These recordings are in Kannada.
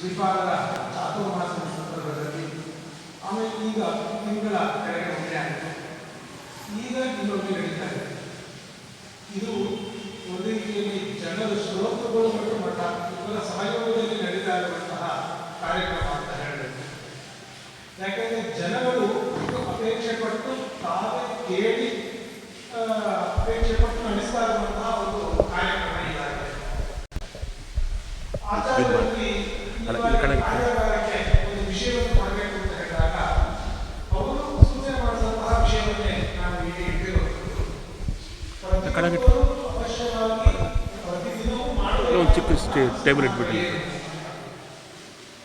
ಶ್ರೀಪಾದರ ಚಾತುರ್ಮಾಸ ಸಂದರ್ಭದಲ್ಲಿ ಆಮೇಲೆ ಈಗ ತಿಂಗಳ ಕೆಳಗೆ ಒಮ್ಮೆ ಆಯಿತು, ಈಗ ಇನ್ನೊಮ್ಮೆ ನಡೀತಾ ಇದೆ. ಇದು ಒಂದು ರೀತಿಯಲ್ಲಿ ಜನರ ಶ್ರೋತೃಗಳು ಮತ್ತು ಮಠ ಇವರ ಸಹಯೋಗದಲ್ಲಿ ನಡೀತಾ ಇರುವಂತಹ ಕಾರ್ಯಕ್ರಮ ಅಂತ ಹೇಳಬೇಕು. ಯಾಕೆಂದರೆ ಜನಗಳು ಅಪೇಕ್ಷೆ ಪಟ್ಟು ತಾವೇ ಕೇಳಿ ಅಪೇಕ್ಷೆ ಪಟ್ಟು ನಡೆಸ್ತಾ ಇರುವಂತಹ ಒಂದು ಕಾರ್ಯಕ್ರಮ ಇದಾಗಿದೆ. ಆಚಾರ್ಯರಲ್ಲಿ ಕಾರ್ಯಾಗಾರಕ್ಕೆ ಒಂದು ವಿಷಯವನ್ನು ಮಾಡಬೇಕು ಅಂತ ಹೇಳಿದಾಗ ಅವರು ಸೂಚನೆ ಮಾಡಿದಂತಹ ವಿಷಯವನ್ನೇ ನಾನು ಇಲ್ಲಿ ಇಟ್ಟಿರುವಂಥದ್ದು. ಅವಶ್ಯವಾಗಿ ಪ್ರತಿದಿನವೂ ಮಾಡುವ ಟೇಬಲ್ ಇಟ್ಬಿಟ್ಟು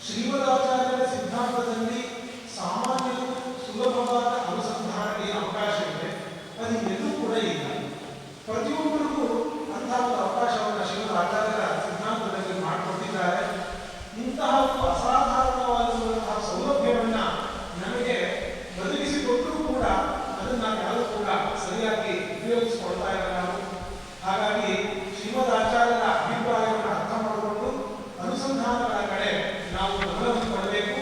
ಶ್ರೀಮದಾಚಾರ್ಯರ ಸಿದ್ಧಾಂತದಲ್ಲಿ ಸಾಮಾನ್ಯರು ಸುಲಭವಾದ ಅನುಸಂಧಾನಕ್ಕೆ ಅವಕಾಶವಿದೆ. ಅದು ಎಲ್ಲೂ ಕೂಡ ಇಲ್ಲ. ಪ್ರತಿಯೊಬ್ಬರಿಗೂ ಅಂತಹ ಒಂದು ಅವಕಾಶವನ್ನು ಶ್ರೀಮದ್ ಆಚಾರ್ಯರ ಸಿದ್ಧಾಂತದಲ್ಲಿ ಮಾಡಿಕೊಟ್ಟಿದ್ದಾರೆ. ಇಂತಹ ಒಂದು ಅಸಾಧಾರಣವಾದಂತಹ ಸೌಲಭ್ಯವನ್ನು ನಮಗೆ ಒದಗಿಸಿಕೊಟ್ಟರೂ ಕೂಡ ಅದನ್ನು ಯಾರೂ ಕೂಡ ಸರಿಯಾಗಿ ಉಪಯೋಗಿಸಿಕೊಳ್ತಾ ಇಲ್ಲ ನಾವು. ಹಾಗಾಗಿ ಶ್ರೀಮದ್ ಆಚಾರ್ಯರ ಅಭಿಪ್ರಾಯವನ್ನು ಅರ್ಥ ಮಾಡಿಕೊಂಡು ಅನುಸಂಧಾನಗಳ ಕಡೆ ನಾವು ಗಮನವನ್ನು ಕೊಡಬೇಕು.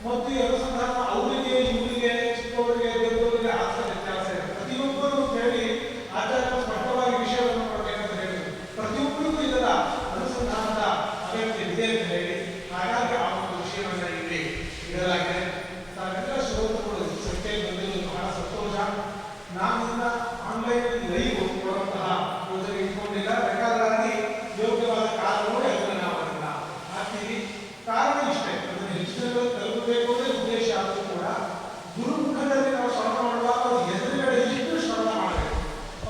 ಮತ್ತು ಈ ಅನುಸಂಧಾನ ಅವರಿಗೆ ಇವರಿಗೆ ಚಿಕ್ಕವರಿಗೆ ದೊಡ್ಡವರಿಗೆ ಆ ವ್ಯತ್ಯಾಸ ಇದೆ. ಪ್ರತಿಯೊಬ್ಬರು ಹೇಳಿ ಆಚಾರ್ಯರು ಸ್ಪಷ್ಟವಾಗಿ ವಿಷಯವನ್ನು ಕೊಡಬೇಕಂತ ಹೇಳಿ ಪ್ರತಿಯೊಬ್ಬರಿಗೂ ಇದರ ಅನುಸಂಧಾನದ ಅಗತ್ಯವಿದೆ ಅಂತ ಹೇಳಿ ಹಾಗಾಗಿ ಆ ಒಂದು ವಿಷಯವನ್ನು ಇಲ್ಲಿ ಇಡಲಾಗಿದೆ. ತಾವೆಲ್ಲ ಶ್ರೋತೃಗಳು ಸಂಖ್ಯೆಯಲ್ಲಿ ಬಂದಿರುವುದು ಬಹಳ ಸಂತೋಷ. ನಾನಿಂದ ಆನ್ಲೈನ್ ಲೈವ್ ಕೊಡುವಂತಹ ಯೋಜನೆ ಇಟ್ಕೊಂಡಿಲ್ಲ. ಬೇಕಾದಾಗಿ ಯೋಗ್ಯವಾದ ಕಾರಣ ನೋಡಿ ಅದನ್ನು ನಾವು ಅದನ್ನು ಹಾಕ್ತೀವಿ. ಕಾರಣ ಇಷ್ಟೇ, ಅದನ್ನು ಹೆಚ್ಚಿನ ತಲುಪಬೇಕು ಅಂದರೆ ಉದ್ದೇಶ ಆದರೂ ಕೂಡ ಗುರುಮುಖದಲ್ಲಿ ನಾವು ಶ್ರವಣ ಮಾಡುವಾಗ ಅವರು ಎದುರುಗಡೆ ಇಷ್ಟು ಶ್ರವಣ ಮಾಡಬೇಕು.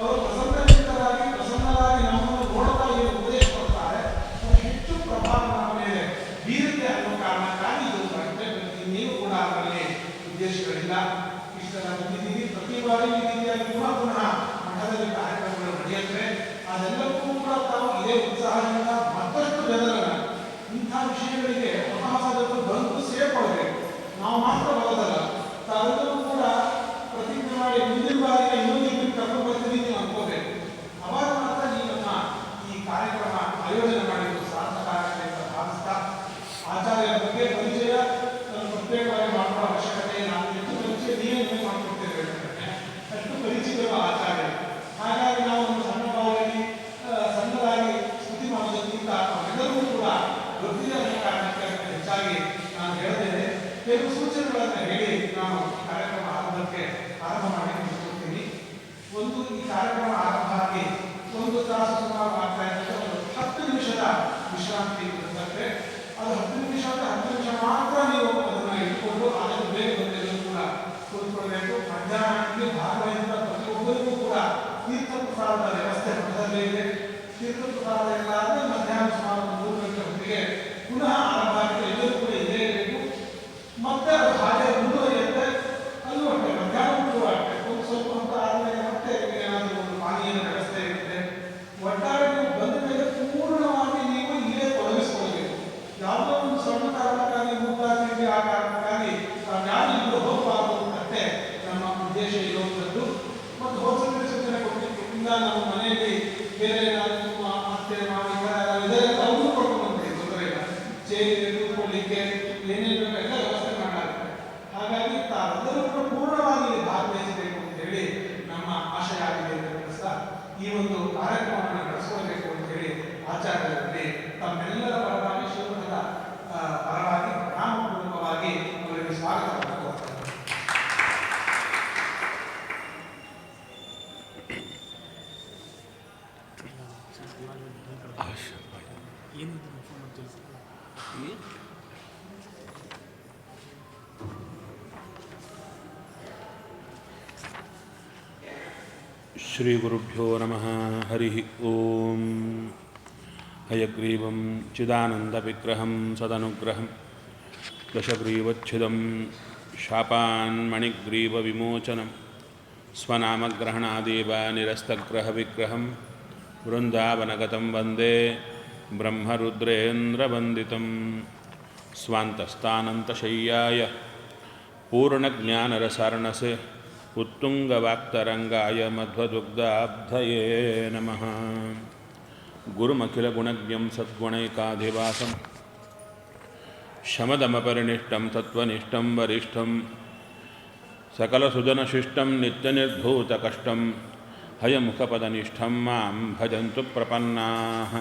ಅವರು ಪ್ರಸನ್ನರಾಗಿ ನಮ್ಮನ್ನು ನೋಡ್ತಾ ಏನು ಉಪದೇಶ ಕೊಡ್ತಾರೆ ಅದು ಹೆಚ್ಚು ಪ್ರಭಾವ ನಮ್ಮ ಮೇಲೆ ಬೀರುತ್ತೆ ಅನ್ನೋ ಕಾರಣಕ್ಕಾಗಿ ಇದು ನೀವು ಕೂಡ ಅದರಲ್ಲಿ ಉದ್ದೇಶಗಳಿಲ್ಲ. ಇಷ್ಟೆಲ್ಲ ಬಂದಿದ್ದೀವಿ. ಪ್ರತಿ ಬಾರಿ ಈ ರೀತಿಯಾಗಿ ಪುನಃ ಮಠದಲ್ಲಿ ಕಾರ್ಯಕ್ರಮಗಳು ನಡೆಯುತ್ತವೆ. ಅದೆಲ್ಲವೂ ಕೂಡ ತಾವು ಇದೇ ಉತ್ಸಾಹದಿಂದ ಮತ್ತಷ್ಟು ಜನರನ್ನ ಇಂಥ ವಿಷಯಗಳಿಗೆ ಹೊಸ ಜನರು ಬಂದು ಸೇರ್ಕೊಳ್ಬೇಕು. ನಾವು ಮಾತ್ರ ಬರೋದಲ್ಲ, ತಾವೆಲ್ಲರೂ ಕೂಡ ಪ್ರತಿಜ್ಞೆ ಮಾಡಿ ಮುಂದಿನ ಬಾರಿಗೆ ಇನ್ನೊಂದು ಕರ್ಕೊಂಡು ಬರ್ತೀವಿ ನೀವು ಅನ್ಕೋಬೇಕು. ಅವಾಗ ಮಾತ್ರ ನೀವನ್ನ ಈ ಕಾರ್ಯಕ್ರಮ ಆಯೋಜನೆ ಮಾಡಿದ್ದು ಸಾರ್ಥಕ ಆಗುತ್ತೆ ಅಂತ ಭಾವಿಸ್ತಾ, ಆಚಾರ್ಯರ ಬಗ್ಗೆ ಪರಿಚಯ ಪ್ರತ್ಯೇಕವಾಗಿ ಮಾಡುವ ಅವಶ್ಯಕತೆ ನಾವು ಎಷ್ಟು ಪರಿಚಯ ನೀವೇ ನಿಮಗೆ ಮಾಡಿಕೊಡ್ತೇವೆ ಅಷ್ಟು ಪರಿಚಿತರುವ ಆಚಾರ್ಯ. ಹಾಗಾಗಿ ನಾವು ಒಂದು ಸಣ್ಣದಾಗಿ ಸ್ತುತಿ ಮಾಡೋದಕ್ಕಿಂತ ನಾವೆಲ್ಲರೂ ಕೂಡ ಗೊತ್ತಿದೆ ಅನ್ನೋ ಕಾರಣಕ್ಕೆ ಹೆಚ್ಚಾಗಿ ನಾನು ಹೇಳ್ತೇನೆ. ಕೆಲವು ಸೂಚನೆಗಳನ್ನು ಹೇಳಿ ನಾನು ಕಾರ್ಯಕ್ರಮ ಆರಂಭ ಮಾಡಿ ಮುಗಿಸ್ಕೊಡ್ತೀನಿ. ಒಂದು, ಈ ಕಾರ್ಯಕ್ರಮ ಆರಂಭ ಆಗಿ 1 ತಾಸು ಸುಮಾರು ಆಗ್ತಾ ಇದ್ದರೆ ಒಂದು 10 ನಿಮಿಷದ ವಿಶ್ರಾಂತಿ ಇರುತ್ತೆ. ಅದು 10 ನಿಮಿಷ ಮಾತ್ರ ನೀವು ಅದನ್ನು ಇಟ್ಕೊಂಡು ಅದನ್ನು ಬೇಗ ಬಂದೆಲ್ಲರೂ ಕೂಡ ಕೂತ್ಕೊಳ್ಬೇಕು. ಮಧ್ಯಾಹ್ನಕ್ಕೆ ಭಾಗವಹಿಸಿದ ಪ್ರತಿಯೊಬ್ಬರಿಗೂ ಕೂಡ ತೀರ್ಥ ಪ್ರಸಾದದ ವ್ಯವಸ್ಥೆ ಮಠದಲ್ಲೇ ಇದೆ. ತೀರ್ಥ ಪ್ರಸಾದ ಎಲ್ಲ ಆದರೆ ಮಧ್ಯಾಹ್ನ ಸುಮಾರು 3 ಗಂಟೆ ಹೊತ್ತಿಗೆ ಪುನಃ ಆರಂಭ ಆಗಿದೆ. ಎಲ್ಲರೂ ಕೂಡ ಇದೇ ಇರಬೇಕು. ಮತ್ತೆ ಅದು ಹಾಗೆ ಮುಂದುವರಿಯುತ್ತೆ. ಅಲ್ಲೂ ಅಷ್ಟೇ ಮಧ್ಯಾಹ್ನ ಅಷ್ಟೇ ಒಂದು ಸ್ವಲ್ಪ ಹೊತ್ತು ಆದಮೇಲೆ ಮತ್ತೆ ಏನಾದರೂ ಒಂದು ಪಾನೀಯದ ವ್ಯವಸ್ಥೆ ಇರುತ್ತೆ. ಒಟ್ಟಾರೆ ನೀವು ಬಂದ ಮೇಲೆ ಪೂರ್ಣವಾಗಿ ನೀವು ಇಲ್ಲೇ ತೊಡಗಿಸ್ಕೊಳ್ಬೇಕು. ಯಾವುದೋ ಒಂದು ಸಣ್ಣ ಕಾರಣಕ್ಕಾಗಿ ಊಟ ತಿಂಡಿ ಆ ಕಾರಣಕ್ಕಾಗಿ ಯಾರು ಇಲ್ಲೂ ಹೋಗಬಾರದು ಅಷ್ಟೇ ನಮ್ಮ ಉದ್ದೇಶ ಇರುವಂಥದ್ದು. ಮತ್ತು ಹೋದ ಸೂಚನೆ ಕೊಟ್ಟಿದ್ದು ಇಲ್ಲ ನಮ್ಮ ಮನೆಯಲ್ಲಿ ಬೇರೆ ಏನಾದರೂ ಅತ್ತೆ ಮಾವ ಇದೆಲ್ಲ ಅವರು ಕೊಡ್ಕೊಂಡು ತೊಂದರೆ ಇಲ್ಲ. ಚೇರಿ ಕೂತ್ಕೊಳ್ಳಿಕ್ಕೆ ಏನೇನು ಎಲ್ಲ ವ್ಯವಸ್ಥೆ ಮಾಡಲಾಗುತ್ತೆ. ಹಾಗಾಗಿ ತಾವೆಲ್ಲರೂ ಕೂಡ ಪೂರ್ಣವಾಗಿ ಭಾಗವಹಿಸಬೇಕು ಅಂತ ಹೇಳಿ ನಮ್ಮ ಆಶಯ ಆಗಿದೆ ಅಂತ ತಿಳಿಸ್ತಾ ಈ ಒಂದು ಕಾರ್ಯಕ್ರಮವನ್ನು ನಡೆಸಿಕೊಳ್ಬೇಕು ಅಂತ ಹೇಳಿ ಆಚಾರ್ಯರಲ್ಲಿ ತಮ್ಮೆಲ್ಲರ ಪರವಾಗಿ ಶ್ರೀಮಠದ ಪರವಾಗಿ ನಾಮಪೂರ್ವಕವಾಗಿ ಅವರಿಗೆ ಸ್ವಾಗತವನ್ನು ಕೋರ್ತಾರೆ. ಶ್ರೀ ಗುರುಭ್ಯೋ ನಮಃ. ಹರಿ ಓಂ. ಹಯಗ್ರೀವಂ ಚಿದಾನಂದವಿಗ್ರಹಂ ಸದನುಗ್ರಹಂ ದಶಗ್ರೀವಚ್ಛಿದಂ ಶಾಪಾನ್ಮಣಿಗ್ರೀವವಿಮೋಚನಂ ಸ್ವನಾಮಗ್ರಹಣಾದೇವ ನಿರಸ್ತಗ್ರಹವಿಗ್ರಹಂ ವೃಂದಾವನಗತಂ ವಂದೇ ಬ್ರಹ್ಮರುದ್ರೇಂದ್ರವಂದಿತಂ ಸ್ವಾಂತಸ್ಥಾನಂತಶಯ್ಯಾಯ ಪೂರ್ಣಜ್ಞಾನರಸಾರ್ಣಸೆ ಉತ್ತುಂಗವಾಕ್ತರಂಗಾಯ ಮಧ್ವದುಗ್ಧಾಬ್ಧಯೇ ನಮಃ. ಗುರುಮಖಿಲಗುಣಜ್ಞಂ ಸದ್ಗುಣೈಕಾಧಿವಾಸಂ ಶಮದಮಪರಿನಿಷ್ಠಂ ತತ್ವನಿಷ್ಠಂ ವರಿಷ್ಠಂ ಸಕಲಸುಜನಶಿಷ್ಟಂ ನಿತ್ಯನಿರ್ಧೂತಕಷ್ಟಂ ಹಯಮುಖಪದನಿಷ್ಠಂ ಮಾಂ ಭಜಂತು ಪ್ರಪನ್ನಾಃ.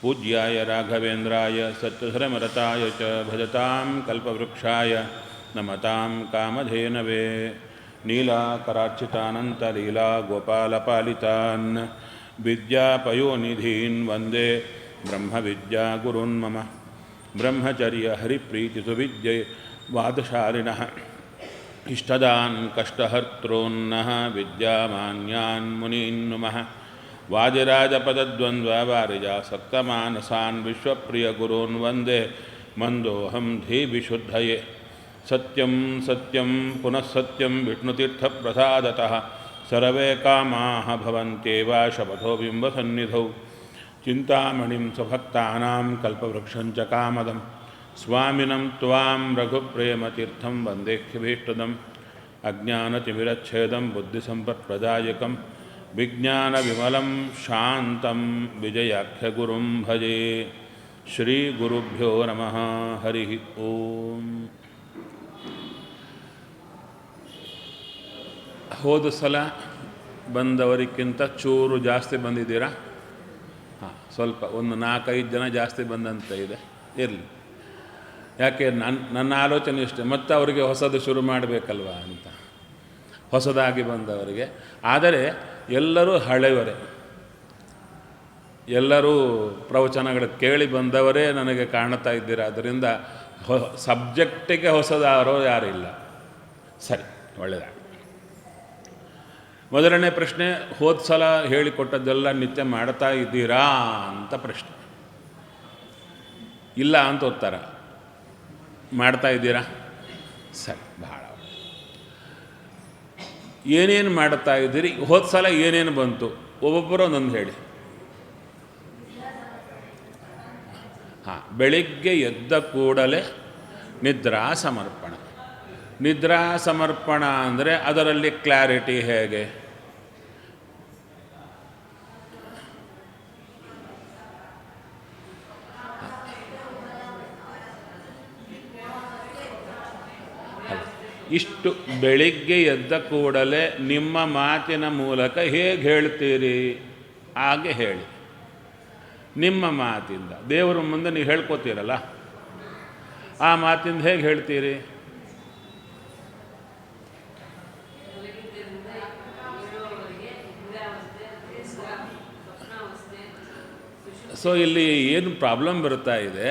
ಪೂಜ್ಯಾಯ ರಾಘವೇಂದ್ರಾಯ ಸತ್ಯಧರ್ಮರತಾಯ ಚ ಭಜತಾಂ ಕಲ್ಪವೃಕ್ಷಾಯ ನಮತಾಂ ಕಾಮಧೇನವೇ. ನೀಲಾಕರಾರ್ಚಿತಾನಂತಲೀಲಾಗೋಪಾಲಪಾಲಿತಾನ್ ವಿದ್ಯಾಪಯೋನಿಧೀನ್ ವಂದೇ ಬ್ರಹ್ಮವಿದ್ಯಾಗುರುನ್ ಮಮ. ಬ್ರಹ್ಮಚರ್ಯ ಹರಿಪ್ರೀತಿಸುವಿದ್ಯೆ ವಾದಶಾಲಿನಃ ಇಷ್ಟದಾನ್ ಕಷ್ಟಹರ್ತॄನ್ನಃ ವಿದ್ಯಾಮಾನ್ಯಾನ್ ಮುನೀನ್ ನುಮಃ. ವಾದಿರಾಜಪದದ್ವಂದ್ವವಾರಿಜಾಸಕ್ತಮಾನಸಾನ್ ವಿಶ್ವಪ್ರಿಯಗುರೂನ್ ವಂದೇ ಮಂದೋಹಂ ಧೀವಿಶುದ್ಧಯೇ. ಸತ್ಯಂ ಸತ್ಯಂ ಪುನಃ ಸತ್ಯಂ ವಿಷ್ಣುತೀರ್ಥಪ್ರಸಾದತಃ ಸರ್ವೇ ಕಾಮಾಃ ಭವಂತ್ಯೇವ ಶಪಥೋ ಬಿಂಬಸನ್ನಿಧೌ. ಚಿಂತಾಮಣಿಂ ಸ್ವಭಕ್ತಾನಾಂ ಕಲ್ಪವೃಕ್ಷಂ ಚ ಕಾಮದಂ ಸ್ವಾಮಿನಂ ತ್ವಾಂ ರಘುಪ್ರೇಮತೀರ್ಥಂ ವಂದೇಹ್ಯಭೀಷ್ಟದಂ. ಅಜ್ಞಾನತಿಮಿರಚ್ಛೇದಂ ಬುದ್ಧಿಸಂಪತ್ಪ್ರದಾಯಕಂ ವಿಜ್ಞಾನವಿಮಲಂ ಶಾಂತಂ ವಿಜಯಾಖ್ಯಗುರುಂ ಭಜೆ. ಶ್ರೀಗುರುಭ್ಯೋ ನಮಃ. ಹರಿ ಓಂ. ಹೋದ ಸಲ ಬಂದವರಿಗಿಂತ ಚೂರು ಜಾಸ್ತಿ ಬಂದಿದ್ದೀರಾ? ಹಾಂ, ಸ್ವಲ್ಪ ಒಂದು 4-5 ಜನ ಜಾಸ್ತಿ ಬಂದಂತೆ ಇದೆ. ಇರಲಿ, ಯಾಕೆ ನನ್ನ ಆಲೋಚನೆ ಇಷ್ಟೆ, ಮತ್ತೆ ಅವರಿಗೆ ಹೊಸದು ಶುರು ಮಾಡಬೇಕಲ್ವ ಅಂತ, ಹೊಸದಾಗಿ ಬಂದವರಿಗೆ. ಆದರೆ ಎಲ್ಲರೂ ಹಳೆಯವರೇ, ಎಲ್ಲರೂ ಪ್ರವಚನಗಳು ಕೇಳಿ ಬಂದವರೇ ನನಗೆ ಕಾಣ್ತಾ ಇದ್ದೀರಾ. ಅದರಿಂದ ಸಬ್ಜೆಕ್ಟಿಗೆ ಹೊಸದಾರೋ ಯಾರಿಲ್ಲ. ಸರಿ, ಒಳ್ಳೆಯದಾಗಿ. ಮೊದಲನೇ ಪ್ರಶ್ನೆ, ಹೋದ ಸಲ ಹೇಳಿಕೊಟ್ಟದ್ದೆಲ್ಲ ನಿತ್ಯ ಮಾಡ್ತಾ ಇದ್ದೀರಾ ಅಂತ ಪ್ರಶ್ನೆ. ಇಲ್ಲ ಅಂತ ಉತ್ತರ. ಮಾಡ್ತಾ ಇದ್ದೀರಾ? ಸರಿ, ಬಹಳ ಏನೇನು ಮಾಡ್ತಾ ಇದ್ದೀರಿ? ಹೋದ ಸಲ ಏನೇನು ಬಂತು? ಒಬ್ಬೊಬ್ಬರು ಒಂದೊಂದು ಹೇಳಿ. ಹಾಂ, ಬೆಳಿಗ್ಗೆ ಎದ್ದ ಕೂಡಲೇ ನಿದ್ರಾ ಸಮರ್ಪಣ. ನಿದ್ರಾ ಸಮರ್ಪಣ ಅಂದರೆ ಅದರಲ್ಲಿ ಕ್ಲಾರಿಟಿ ಹೇಗೆ? ಇಷ್ಟು ಬೆಳಿಗ್ಗೆ ಎದ್ದ ಕೂಡಲೇ ನಿಮ್ಮ ಮಾತಿನ ಮೂಲಕ ಹೇಗೆ ಹೇಳ್ತೀರಿ? ಹಾಗೆ ಹೇಳಿ. ನಿಮ್ಮ ಮಾತಿಂದ ದೇವರ ಮುಂದೆ ನೀವು ಹೇಳ್ಕೊತೀರಲ್ಲ, ಆ ಮಾತಿಂದ ಹೇಗೆ ಹೇಳ್ತೀರಿ? ಸೊ ಇಲ್ಲಿ ಏನು ಪ್ರಾಬ್ಲಮ್ ಬರ್ತಾ ಇದೆ,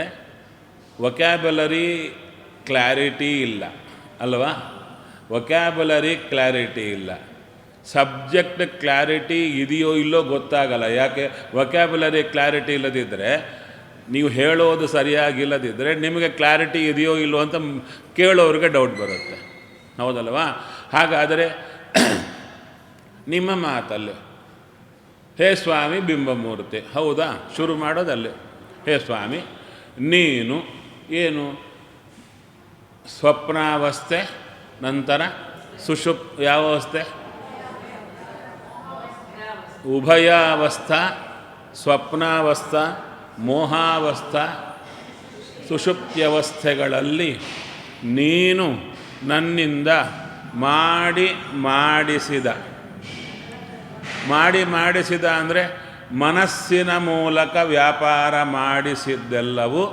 ವೊಕ್ಯಾಬುಲರಿ ಕ್ಲಾರಿಟಿ ಇಲ್ಲ ಅಲ್ವಾ? ವೊಕ್ಯಾಬುಲರಿ ಕ್ಲಾರಿಟಿ ಇಲ್ಲ, ಸಬ್ಜೆಕ್ಟ್ ಕ್ಲಾರಿಟಿ ಇದೆಯೋ ಇಲ್ಲೋ ಗೊತ್ತಾಗಲ್ಲ. ಯಾಕೆ? ವೊಕ್ಯಾಬುಲರಿ ಕ್ಲಾರಿಟಿ ಇಲ್ಲದಿದ್ದರೆ, ನೀವು ಹೇಳೋದು ಸರಿಯಾಗಿಲ್ಲದಿದ್ದರೆ ನಿಮಗೆ ಕ್ಲಾರಿಟಿ ಇದೆಯೋ ಇಲ್ಲೋ ಅಂತ ಕೇಳೋರಿಗೆ ಡೌಟ್ ಬರುತ್ತೆ, ಹೌದಲ್ವಾ? ಹಾಗಾದರೆ ನಿಮ್ಮ ಮಾತಲ್ಲಿ ಹೇ ಸ್ವಾಮಿ ಬಿಂಬಮೂರ್ತಿ, ಹೌದಾ? ಶುರು ಮಾಡೋದಲ್ಲಿ ಹೇ ಸ್ವಾಮಿ ನೀನು ಏನು ಸ್ವಪ್ನಾವಸ್ಥೆ, ನಂತರ ಯಾವ ಅವಸ್ಥೆ? ಉಭಯಾವಸ್ಥಾ, ಸ್ವಪ್ನಾವಸ್ಥಾ, ಮೋಹಾವಸ್ಥಾ, ಸುಷುಪ್ತ್ಯವಸ್ಥೆಗಳಲ್ಲಿ ನೀನು ನನ್ನಿಂದ ಮಾಡಿಸಿದ ಅಂದರೆ ಮನಸ್ಸಿನ ಮೂಲಕ ವ್ಯಾಪಾರ ಮಾಡಿಸಿದ್ದೆಲ್ಲವೂ.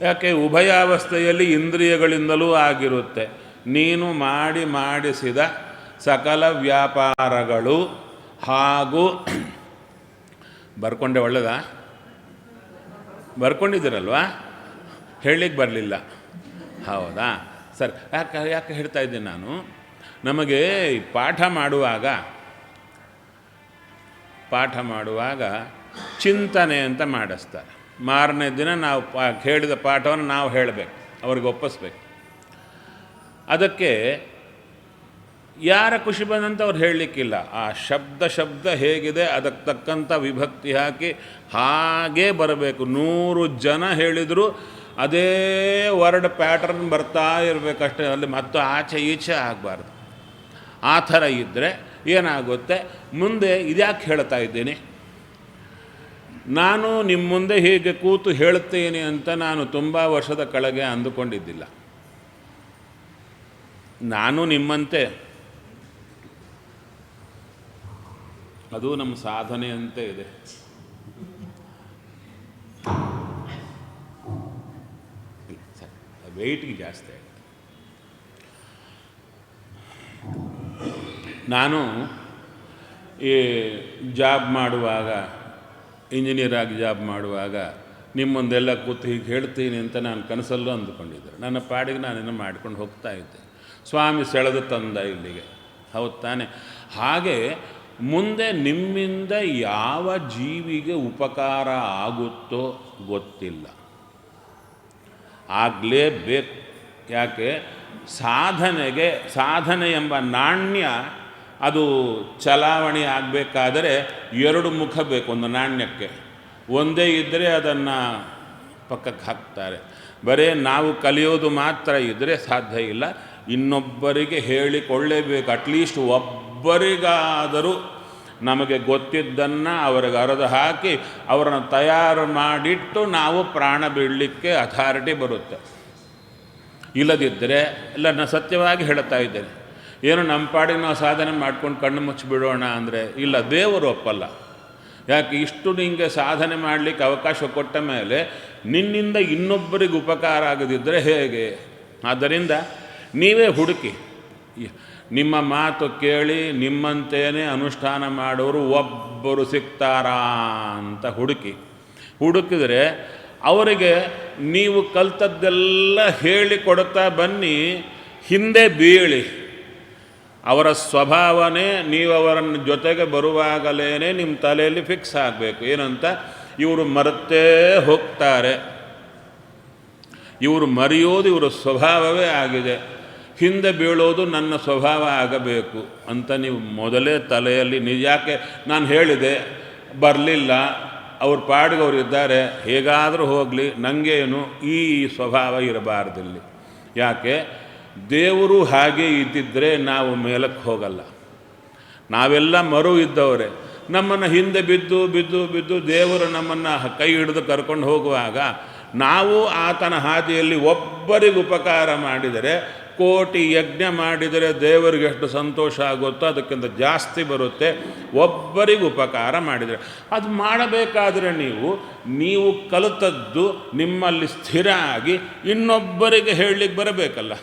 ಯಾಕೆ? ಉಭಯಾವಸ್ಥೆಯಲ್ಲಿ ಇಂದ್ರಿಯಗಳಿಂದಲೂ ಆಗಿರುತ್ತೆ. ನೀನು ಮಾಡಿಸಿದ ಸಕಲ ವ್ಯಾಪಾರಗಳು ಹಾಗೂ ಬರ್ಕೊಂಡೆ. ಒಳ್ಳೆಯದಾ? ಬರ್ಕೊಂಡಿದ್ದೀರಲ್ವಾ? ಹೇಳಲಿಕ್ಕೆ ಬರಲಿಲ್ಲ, ಹೌದಾ? ಸರಿ. ಯಾಕೆ ಹೇಳ್ತಾ ಇದ್ದೀನಿ ನಾನು, ನಮಗೆ ಪಾಠ ಮಾಡುವಾಗ ಚಿಂತನೆ ಅಂತ ಮಾಡಿಸ್ತಾರೆ. ಮಾರನೇ ದಿನ ನಾವು ಹೇಳಿದ ಪಾಠವನ್ನು ನಾವು ಹೇಳಬೇಕು, ಅವ್ರಿಗೆ ಒಪ್ಪಿಸ್ಬೇಕು. ಅದಕ್ಕೆ ಯಾರ ಖುಷಿ ಬಂದಂತ ಅವ್ರು ಹೇಳಲಿಕ್ಕಿಲ್ಲ. ಆ ಶಬ್ದ ಹೇಗಿದೆ ಅದಕ್ಕೆ ತಕ್ಕಂಥ ವಿಭಕ್ತಿ ಹಾಕಿ ಹಾಗೇ ಬರಬೇಕು. 100 ಜನ ಹೇಳಿದರೂ ಅದೇ ವರ್ಡ್ ಪ್ಯಾಟರ್ನ್ ಬರ್ತಾ ಇರಬೇಕಷ್ಟೇ, ಅಲ್ಲಿ ಮತ್ತು ಆಚೆ ಈಚೆ ಆಗಬಾರ್ದು. ಆ ಥರ ಇದ್ದರೆ ಏನಾಗುತ್ತೆ, ಮುಂದೆ ಇದ್ಯಾಕೆ ಹೇಳ್ತಾ ಇದ್ದೀನಿ, ನಾನು ನಿಮ್ಮ ಮುಂದೆ ಹೀಗೆ ಕೂತು ಹೇಳ್ತೀನಿ ಅಂತ ನಾನು ತುಂಬ ವರ್ಷದ ಕೆಳಗೆ ಅಂದುಕೊಂಡಿದ್ದಿಲ್ಲ. ನಾನು ನಿಮ್ಮಂತೆ, ಅದು ನಮ್ಮ ಸಾಧನೆಯಂತೆ ಇದೆ. ವೆಯ್ಟ್ಗೆ ಜಾಸ್ತಿ ಆಗುತ್ತೆ. ನಾನು ಈ ಜಾಬ್ ಮಾಡುವಾಗ, ಇಂಜಿನಿಯರ್ ಆಗಿ ಜಾಬ್ ಮಾಡುವಾಗ ನಿಮ್ಮೊಂದೆಲ್ಲ ಕೂತು ಹೀಗೆ ಹೇಳ್ತೀನಿ ಅಂತ ನಾನು ಕನಸಲ್ಲೂ ಅಂದುಕೊಂಡಿದ್ದೆ. ನನ್ನ ಪಾಡಿಗೆ ನಾನೇನು ಮಾಡ್ಕೊಂಡು ಹೋಗ್ತಾ ಇದ್ದೆ. ಸ್ವಾಮಿ ಸೆಳೆದು ತಂದ ಇಲ್ಲಿಗೆ. ಹೌದು ತಾನೆ? ಹಾಗೆ ಮುಂದೆ ನಿಮ್ಮಿಂದ ಯಾವ ಜೀವಿಗೆ ಉಪಕಾರ ಆಗುತ್ತೋ ಗೊತ್ತಿಲ್ಲ, ಆಗಲೇಬೇಕು. ಯಾಕೆ? ಸಾಧನೆ ಎಂಬ ನಾಣ್ಯ ಅದು ಚಲಾವಣೆ ಆಗಬೇಕಾದರೆ ಎರಡು ಮುಖ ಬೇಕು ಒಂದು ನಾಣ್ಯಕ್ಕೆ. ಒಂದೇ ಇದ್ದರೆ ಅದನ್ನು ಪಕ್ಕಕ್ಕೆ ಹಾಕ್ತಾರೆ. ಬರೀ ನಾವು ಕಲಿಯೋದು ಮಾತ್ರ ಇದ್ದರೆ ಸಾಧ್ಯ ಇಲ್ಲ. ಇನ್ನೊಬ್ಬರಿಗೆ ಹೇಳಿಕೊಳ್ಳೇಬೇಕು. ಅಟ್ಲೀಸ್ಟ್ ಒಬ್ಬರಿಗಾದರೂ ನಮಗೆ ಗೊತ್ತಿದ್ದನ್ನು ಅವರಿಗೆ ಅರೆದು ಹಾಕಿ ಅವರನ್ನು ತಯಾರು ಮಾಡಿಟ್ಟು ನಾವು ಪ್ರಾಣ ಬಿಡಲಿಕ್ಕೆ ಅಥಾರಿಟಿ ಬರುತ್ತೆ. ಇಲ್ಲದಿದ್ದರೆ ಎಲ್ಲ ನಾನು ಸತ್ಯವಾಗಿ ಹೇಳ್ತಾ ಇದ್ದೇನೆ, ಏನು ನಮ್ಮ ಪಾಡಿಗೆ ನಾವು ಸಾಧನೆ ಮಾಡ್ಕೊಂಡು ಕಣ್ಣು ಮುಚ್ಚಿಬಿಡೋಣ ಅಂದರೆ ಇಲ್ಲ, ದೇವರು ಒಪ್ಪಲ್ಲ. ಯಾಕೆ? ಇಷ್ಟು ನಿಮಗೆ ಸಾಧನೆ ಮಾಡಲಿಕ್ಕೆ ಅವಕಾಶ ಕೊಟ್ಟ ಮೇಲೆ ನಿನ್ನಿಂದ ಇನ್ನೊಬ್ಬರಿಗೆ ಉಪಕಾರ ಆಗದಿದ್ದರೆ ಹೇಗೆ? ಆದ್ದರಿಂದ ನೀವೇ ಹುಡುಕಿ. ನಿಮ್ಮ ಮಾತು ಕೇಳಿ ನಿಮ್ಮಂತೇನೆ ಅನುಷ್ಠಾನ ಮಾಡೋರು ಒಬ್ಬರು ಸಿಗ್ತಾರಾ ಅಂತ ಹುಡುಕಿದರೆ ಅವರಿಗೆ ನೀವು ಕಲ್ತದ್ದೆಲ್ಲ ಹೇಳಿಕೊಡ್ತಾ ಬನ್ನಿ. ಹಿಂದೆ ಬೀಳಿ. ಅವರ ಸ್ವಭಾವನೇ ನೀವು ಅವರನ್ನು ಜೊತೆಗೆ ಬರುವಾಗಲೇ ನಿಮ್ಮ ತಲೆಯಲ್ಲಿ ಫಿಕ್ಸ್ ಆಗಬೇಕು. ಏನಂತ? ಇವರು ಮರೆತೇ ಹೋಗ್ತಾರೆ, ಇವರು ಮರೆಯೋದು ಇವರ ಸ್ವಭಾವವೇ ಆಗಿದೆ, ಹಿಂದೆ ಬೀಳೋದು ನನ್ನ ಸ್ವಭಾವ ಆಗಬೇಕು ಅಂತ ನೀವು ಮೊದಲೇ ತಲೆಯಲ್ಲಿ ಯಾಕೆ ನಾನು ಹೇಳಿದೆ ಬರಲಿಲ್ಲ, ಅವ್ರ ಪಾಡಿಗೆ ಅವರು ಇದ್ದಾರೆ, ಹೇಗಾದರೂ ಹೋಗಲಿ, ನನಗೇನು ಈ ಸ್ವಭಾವ ಇರಬಾರ್ದಿಲ್ಲಿ. ಯಾಕೆ? ದೇವರು ಹಾಗೆ ಇದ್ದಿದ್ದರೆ ನಾವು ಮೇಲಕ್ಕೆ ಹೋಗಲ್ಲ. ನಾವೆಲ್ಲ ಮರು ಇದ್ದವರೇ. ನಮ್ಮನ್ನು ಹಿಂದೆ ಬಿದ್ದು ದೇವರು ನಮ್ಮನ್ನು ಕೈ ಹಿಡಿದು ಕರ್ಕೊಂಡು ಹೋಗುವಾಗ ನಾವು ಆತನ ಹಾದಿಯಲ್ಲಿ ಒಬ್ಬರಿಗೆ ಉಪಕಾರ ಮಾಡಿದರೆ, ಕೋಟಿ ಯಜ್ಞ ಮಾಡಿದರೆ ದೇವರಿಗೆ ಎಷ್ಟು ಸಂತೋಷ ಆಗುತ್ತೋ ಅದಕ್ಕಿಂತ ಜಾಸ್ತಿ ಬರುತ್ತೆ ಒಬ್ಬರಿಗೆ ಉಪಕಾರ ಮಾಡಿದರೆ. ಅದು ಮಾಡಬೇಕಾದ್ರೆ ನೀವು ಕಲಿತದ್ದು ನಿಮ್ಮಲ್ಲಿ ಸ್ಥಿರ ಆಗಿ ಇನ್ನೊಬ್ಬರಿಗೆ ಹೇಳಲಿಕ್ಕೆ ಬರಬೇಕಲ್ಲ.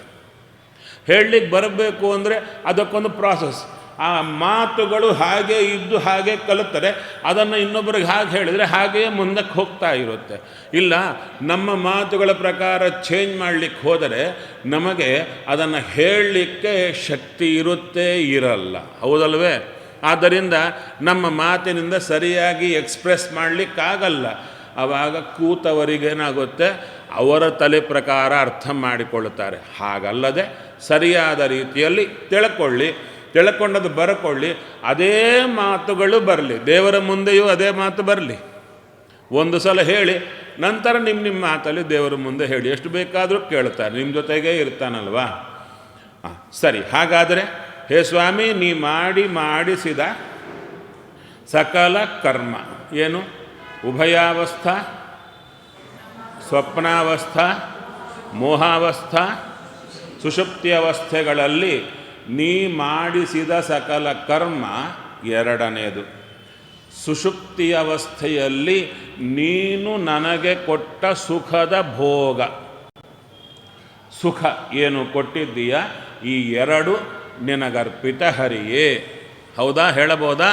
ಹೇಳಲಿಕ್ಕೆ ಬರಬೇಕು ಅಂದರೆ ಅದಕ್ಕೊಂದು ಪ್ರಾಸೆಸ್. ಆ ಮಾತುಗಳು ಹಾಗೆ ಇದ್ದು ಹಾಗೆ ಕಲಿತರೆ ಅದನ್ನು ಇನ್ನೊಬ್ಬರಿಗೆ ಹಾಗೆ ಹೇಳಿದರೆ ಹಾಗೆಯೇ ಮುಂದಕ್ಕೆ ಹೋಗ್ತಾ ಇರುತ್ತೆ. ಇಲ್ಲ, ನಮ್ಮ ಮಾತುಗಳ ಪ್ರಕಾರ ಚೇಂಜ್ ಮಾಡಲಿಕ್ಕೆ ಹೋದರೆ ನಮಗೆ ಅದನ್ನು ಹೇಳಲಿಕ್ಕೆ ಶಕ್ತಿ ಇರುತ್ತೆ ಇರಲ್ಲ. ಹೌದಲ್ವೇ? ಆದ್ದರಿಂದ ನಮ್ಮ ಮಾತಿನಿಂದ ಸರಿಯಾಗಿ ಎಕ್ಸ್ಪ್ರೆಸ್ ಮಾಡಲಿಕ್ಕಾಗಲ್ಲ. ಆವಾಗ ಕೂತವರಿಗೇನಾಗುತ್ತೆ, ಅವರ ತಲೆ ಪ್ರಕಾರ ಅರ್ಥ ಮಾಡಿಕೊಳ್ಳುತ್ತಾರೆ. ಹಾಗಲ್ಲದೆ ಸರಿಯಾದ ರೀತಿಯಲ್ಲಿ ತಿಳ್ಕೊಂಡದ್ದು ಬರ್ಕೊಳ್ಳಿ. ಅದೇ ಮಾತುಗಳು ಬರಲಿ, ದೇವರ ಮುಂದೆಯೂ ಅದೇ ಮಾತು ಬರಲಿ. ಒಂದು ಸಲ ಹೇಳಿ ನಂತರ ನಿಮ್ಮ ಮಾತಲ್ಲಿ ದೇವರ ಮುಂದೆ ಹೇಳಿ. ಎಷ್ಟು ಬೇಕಾದರೂ ಕೇಳ್ತಾರೆ, ನಿಮ್ಮ ಜೊತೆಗೇ ಇರ್ತಾನಲ್ವಾ. ಸರಿ, ಹಾಗಾದರೆ ಹೇ ಸ್ವಾಮಿ, ನೀ ಮಾಡಿಸಿದ ಸಕಲ ಕರ್ಮ ಏನು? ಉಭಯಾವಸ್ಥಾ, ಸ್ವಪ್ನಾವಸ್ಥಾ, ಮೋಹಾವಸ್ಥಾ, ಸುಷುಪ್ತಿ ಅವಸ್ಥೆಗಳಲ್ಲಿ ನೀ ಮಾಡಿಸಿದ ಸಕಲ ಕರ್ಮ ಎರಡನೇದು. ಸುಷುಪ್ತಿ ಅವಸ್ಥೆಯಲ್ಲಿ ನೀನು ನನಗೆ ಕೊಟ್ಟ ಸುಖದ ಭೋಗ, ಸುಖ ಏನು ಕೊಟ್ಟಿದ್ದೀಯ, ಈ ಎರಡು ನಿನಗರ್ಪಿತ ಹರಿಯೇ. ಹೌದಾ? ಹೇಳಬಹುದಾ?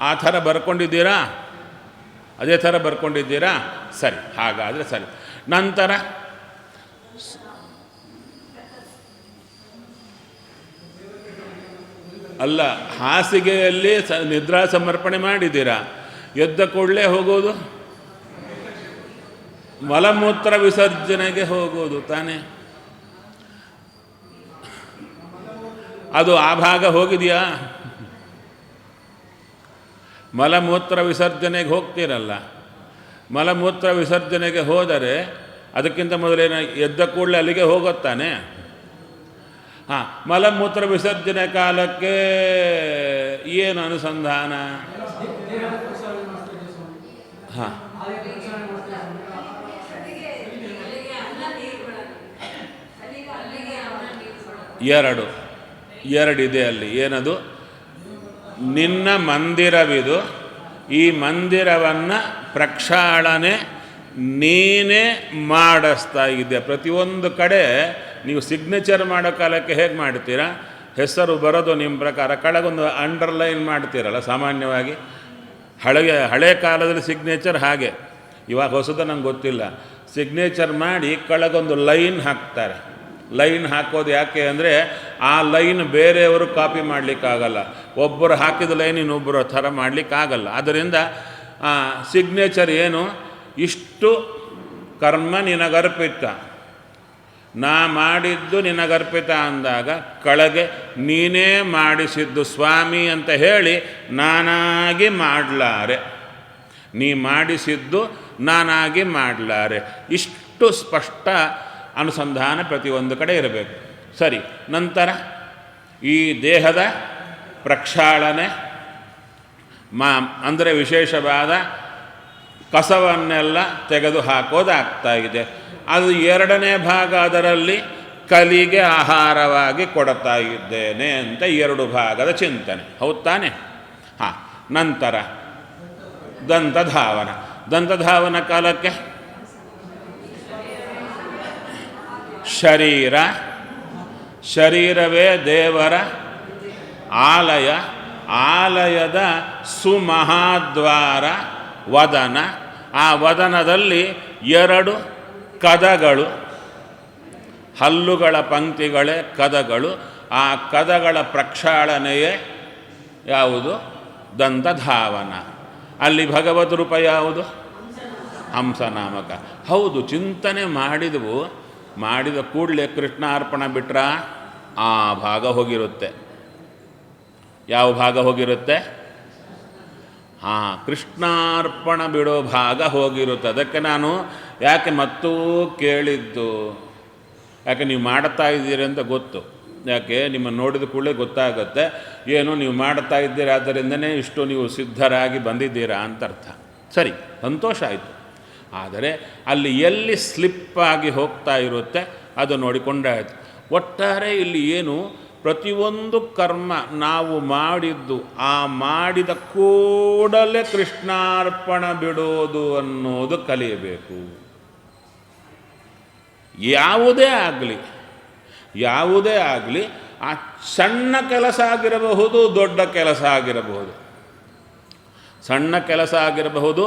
ಆ ಥರ ಬರ್ಕೊಂಡಿದ್ದೀರಾ? ಅದೇ ಥರ ಬರ್ಕೊಂಡಿದ್ದೀರಾ? ಸರಿ, ಹಾಗಾದರೆ ಸರಿ. ನಂತರ ಅಲ್ಲ, ಹಾಸಿಗೆಯಲ್ಲಿ ನಿದ್ರಾ ಸಮರ್ಪಣೆ ಮಾಡಿದ್ದೀರಾ, ಎದ್ದ ಕೂಡಲೇ ಹೋಗೋದು ಮಲಮೂತ್ರ ವಿಸರ್ಜನೆಗೆ ಹೋಗೋದು ತಾನೇ. ಅದು ಆ ಭಾಗ ಹೋಗಿದೆಯಾ? ಮಲಮೂತ್ರ ವಿಸರ್ಜನೆಗೆ ಹೋಗ್ತೀರಲ್ಲ, ಮಲಮೂತ್ರ ವಿಸರ್ಜನೆಗೆ ಹೋದರೆ ಅದಕ್ಕಿಂತ ಮೊದಲೇನ ಎದ್ದ ಕೂಡಲೇ ಅಲ್ಲಿಗೆ ಹೋಗುತ್ತಾನೆ. ಮಲಮೂತ್ರ ವಿಸರ್ಜನೆ ಕಾಲಕ್ಕೆ ಏನು ಅನುಸಂಧಾನ? ಹಾಂ ಎರಡಿದೆ ಅಲ್ಲಿ. ಏನದು? ನಿನ್ನ ಮಂದಿರವಿದು, ಈ ಮಂದಿರವನ್ನು ಪ್ರಕ್ಷಾಳನೆ ನೀನೇ ಮಾಡಿಸ್ತಾ ಇದ್ದೆ. ಪ್ರತಿಯೊಂದು ಕಡೆ ನೀವು ಸಿಗ್ನೇಚರ್ ಮಾಡೋ ಕಾಲಕ್ಕೆ ಹೇಗೆ ಮಾಡ್ತೀರಾ? ಹೆಸರು ಬರೋದು ನಿಮ್ಮ ಪ್ರಕಾರ ಕೆಳಗೊಂದು ಅಂಡರ್ಲೈನ್ ಮಾಡ್ತೀರಲ್ಲ ಸಾಮಾನ್ಯವಾಗಿ. ಹಳೆ ಕಾಲದಲ್ಲಿ ಸಿಗ್ನೇಚರ್ ಹಾಗೆ, ಇವಾಗ ಹೊಸದು ನಂಗೆ ಗೊತ್ತಿಲ್ಲ. ಸಿಗ್ನೇಚರ್ ಮಾಡಿ ಕೆಳಗೊಂದು ಲೈನ್ ಹಾಕ್ತಾರೆ. ಲೈನ್ ಹಾಕೋದು ಯಾಕೆ ಅಂದರೆ ಆ ಲೈನ್ ಬೇರೆಯವರು ಕಾಪಿ ಮಾಡಲಿಕ್ಕಾಗಲ್ಲ. ಒಬ್ಬರು ಹಾಕಿದ ಲೈನ್ ಇನ್ನೊಬ್ಬರು ಥರ ಮಾಡಲಿಕ್ಕಾಗಲ್ಲ. ಆದ್ದರಿಂದ ಸಿಗ್ನೇಚರ್ ಏನು? ಇಷ್ಟು ಕರ್ಮ ನಿನಗರ್ಪಿತ, ನಾ ಮಾಡಿದ್ದು ನಿನಗರ್ಪಿತ ಅಂದಾಗ ಕೆಳಗೆ ನೀನೇ ಮಾಡಿಸಿದ್ದು ಸ್ವಾಮಿ ಅಂತ ಹೇಳಿ ನಾನಾಗಿ ಮಾಡಲಾರೆ, ನೀ ಮಾಡಿಸಿದ್ದು ನಾನಾಗಿ ಮಾಡಲಾರೆ. ಇಷ್ಟು ಸ್ಪಷ್ಟ ಅನುಸಂಧಾನ ಪ್ರತಿಯೊಂದು ಕಡೆ ಇರಬೇಕು. ಸರಿ, ನಂತರ ಈ ದೇಹದ ಪ್ರಕ್ಷಾಳನೆ ಅಂದರೆ ವಿಶೇಷವಾದ ಕಸವನ್ನೆಲ್ಲ ತೆಗೆದು ಹಾಕೋದಾಗ್ತಾ ಇದೆ. ಅದು ಎರಡನೇ ಭಾಗ, ಅದರಲ್ಲಿ ಕಲಿಗೆ ಆಹಾರವಾಗಿ ಕೊಡ್ತಾ ಇದ್ದೇನೆ ಅಂತ 2 ಭಾಗದ ಚಿಂತನೆ. ಹೌದು ತಾನೆ? ಹಾಂ. ನಂತರ ದಂತಧಾವನ. ದಂತಧಾವನ ಕಾಲಕ್ಕೆ ಶರೀರವೇ ದೇವರ ಆಲಯ. ಆಲಯದ ಸುಮಹಾದ್ವಾರ ವದನ. ಆ ವದನದಲ್ಲಿ 2 ಕದಗಳು, ಹಲ್ಲುಗಳ ಪಂಕ್ತಿಗಳೇ ಕದಗಳು. ಆ ಕದಗಳ ಪ್ರಕ್ಷಾಳನೆಯೇ ಯಾವುದು? ದಂತಧಾವನ. ಅಲ್ಲಿ ಭಗವದ್ ರೂಪ ಯಾವುದು? ಹಂಸನಾಮಕ. ಹೌದು, ಚಿಂತನೆ ಮಾಡಿದ ಕೂಡಲೇ ಕೃಷ್ಣಾರ್ಪಣ ಬಿಟ್ರ ಆ ಭಾಗ ಹೋಗಿರುತ್ತೆ. ಯಾವ ಭಾಗ ಹೋಗಿರುತ್ತೆ? ಕೃಷ್ಣಾರ್ಪಣ ಬಿಡೋ ಭಾಗ ಹೋಗಿರುತ್ತೆ. ಅದಕ್ಕೆ ನಾನು ಯಾಕೆ ಮತ್ತೂ ಕೇಳಿದ್ದು, ಯಾಕೆ ನೀವು ಮಾಡ್ತಾ ಇದ್ದೀರಿ ಅಂತ ಗೊತ್ತು. ಯಾಕೆ ನಿಮ್ಮನ್ನು ನೋಡಿದ ಕೂಡಲೇ ಗೊತ್ತಾಗುತ್ತೆ, ಏನು ನೀವು ಮಾಡ್ತಾ ಇದ್ದೀರಾ, ಆದ್ದರಿಂದನೇ ಇಷ್ಟು ನೀವು ಸಿದ್ಧರಾಗಿ ಬಂದಿದ್ದೀರಾ ಅಂತ ಅರ್ಥ. ಸರಿ, ಸಂತೋಷ ಆಯಿತು. ಆದರೆ ಅಲ್ಲಿ ಎಲ್ಲಿ ಸ್ಲಿಪ್ಪಾಗಿ ಹೋಗ್ತಾ ಇರುತ್ತೆ ಅದು ನೋಡಿಕೊಂಡಾಯಿತು. ಒಟ್ಟಾರೆ ಇಲ್ಲಿ ಏನು, ಪ್ರತಿಯೊಂದು ಕರ್ಮ ನಾವು ಮಾಡಿದ್ದು ಆ ಮಾಡಿದ ಕೂಡಲೇ ಕೃಷ್ಣಾರ್ಪಣ ಬಿಡೋದು ಅನ್ನೋದು ಕಲಿಯಬೇಕು. ಯಾವುದೇ ಆಗಲಿ ಆ ಸಣ್ಣ ಕೆಲಸ ಆಗಿರಬಹುದು, ದೊಡ್ಡ ಕೆಲಸ ಆಗಿರಬಹುದು, ಸಣ್ಣ ಕೆಲಸ ಆಗಿರಬಹುದು,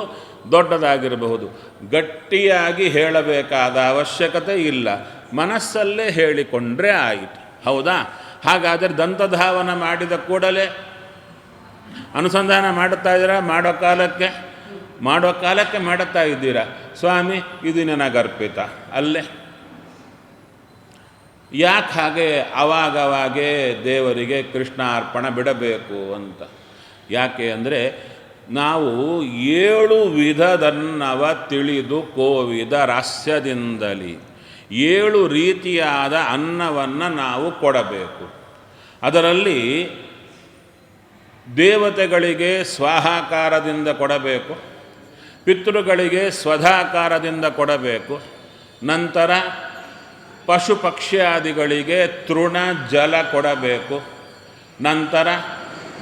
ದೊಡ್ಡದಾಗಿರಬಹುದು, ಗಟ್ಟಿಯಾಗಿ ಹೇಳಬೇಕಾದ ಅವಶ್ಯಕತೆ ಇಲ್ಲ, ಮನಸ್ಸಲ್ಲೇ ಹೇಳಿಕೊಂಡ್ರೆ ಆಯಿತು. ಹೌದಾ? ಹಾಗಾದರೆ ದಂತಧಾವನ ಮಾಡಿದ ಕೂಡಲೇ ಅನುಸಂಧಾನ ಮಾಡುತ್ತಾ ಇದ್ದೀರಾ? ಮಾಡೋ ಕಾಲಕ್ಕೆ ಮಾಡುತ್ತಾ ಇದ್ದೀರಾ, ಸ್ವಾಮಿ ಇದು ನನಗರ್ಪಿತ. ಅಲ್ಲೇ ಯಾಕೆ ಹಾಗೆ ಅವಾಗವಾಗೇ ದೇವರಿಗೆ ಕೃಷ್ಣಾರ್ಪಣ ಬಿಡಬೇಕು ಅಂತ? ಯಾಕೆ ಅಂದರೆ ನಾವು 7 ವಿಧದನ್ನವ ತಿಳಿದು ಕೋವಿದ ರಾಸ್ಯದಿಂದಲಿ 7 ರೀತಿಯಾದ ಅನ್ನವನ್ನು ನಾವು ಕೊಡಬೇಕು. ಅದರಲ್ಲಿ ದೇವತೆಗಳಿಗೆ ಸ್ವಾಹಾಕಾರದಿಂದ ಕೊಡಬೇಕು, ಪಿತೃಗಳಿಗೆ ಸ್ವಧಾಕಾರದಿಂದ ಕೊಡಬೇಕು, ನಂತರ ಪಶು ಪಕ್ಷ್ಯಾದಿಗಳಿಗೆ ತೃಣ ಜಲ ಕೊಡಬೇಕು, ನಂತರ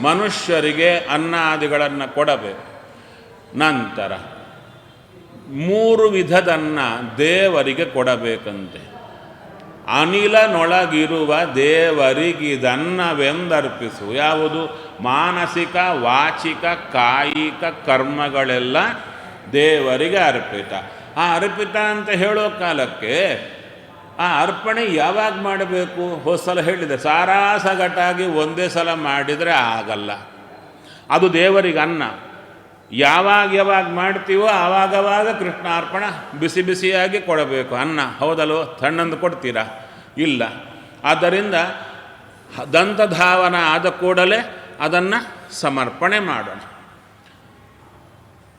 ಮನುಷ್ಯರಿಗೆ ಅನ್ನಾದಿಗಳನ್ನು ಕೊಡಬೇಕು, ನಂತರ 3 ವಿಧದನ್ನ ದೇವರಿಗೆ ಕೊಡಬೇಕಂತೆ. ಅನಿಲನೊಳಗಿರುವ ದೇವರಿಗಿದನ್ನವೆಂದರ್ಪಿಸು. ಯಾವುದು? ಮಾನಸಿಕ, ವಾಚಿಕ, ಕಾಯಿಕ ಕರ್ಮಗಳೆಲ್ಲ ದೇವರಿಗೆ ಅರ್ಪಿತ. ಆ ಅರ್ಪಿತ ಅಂತ ಹೇಳೋ ಕಾಲಕ್ಕೆ ಆ ಅರ್ಪಣೆ ಯಾವಾಗ ಮಾಡಬೇಕು? ಹೋದ್ಸಲ ಹೇಳಿದೆ, ಸಾರಾಸಗಟಾಗಿ ಒಂದೇ ಸಲ ಮಾಡಿದರೆ ಆಗಲ್ಲ. ಅದು ದೇವರಿಗೆ ಅನ್ನ. ಯಾವಾಗ ಮಾಡ್ತೀವೋ ಆವಾಗವಾಗ ಕೃಷ್ಣಾರ್ಪಣ ಬಿಸಿ ಬಿಸಿಯಾಗಿ ಕೊಡಬೇಕು ಅನ್ನ. ಹೌದಲ್ವೋ? ತಣ್ಣಂದು ಕೊಡ್ತೀರಾ? ಇಲ್ಲ. ಆದ್ದರಿಂದ ದಂತಧಾವನ ಆದ ಕೂಡಲೇ ಅದನ್ನು ಸಮರ್ಪಣೆ ಮಾಡೋಣ.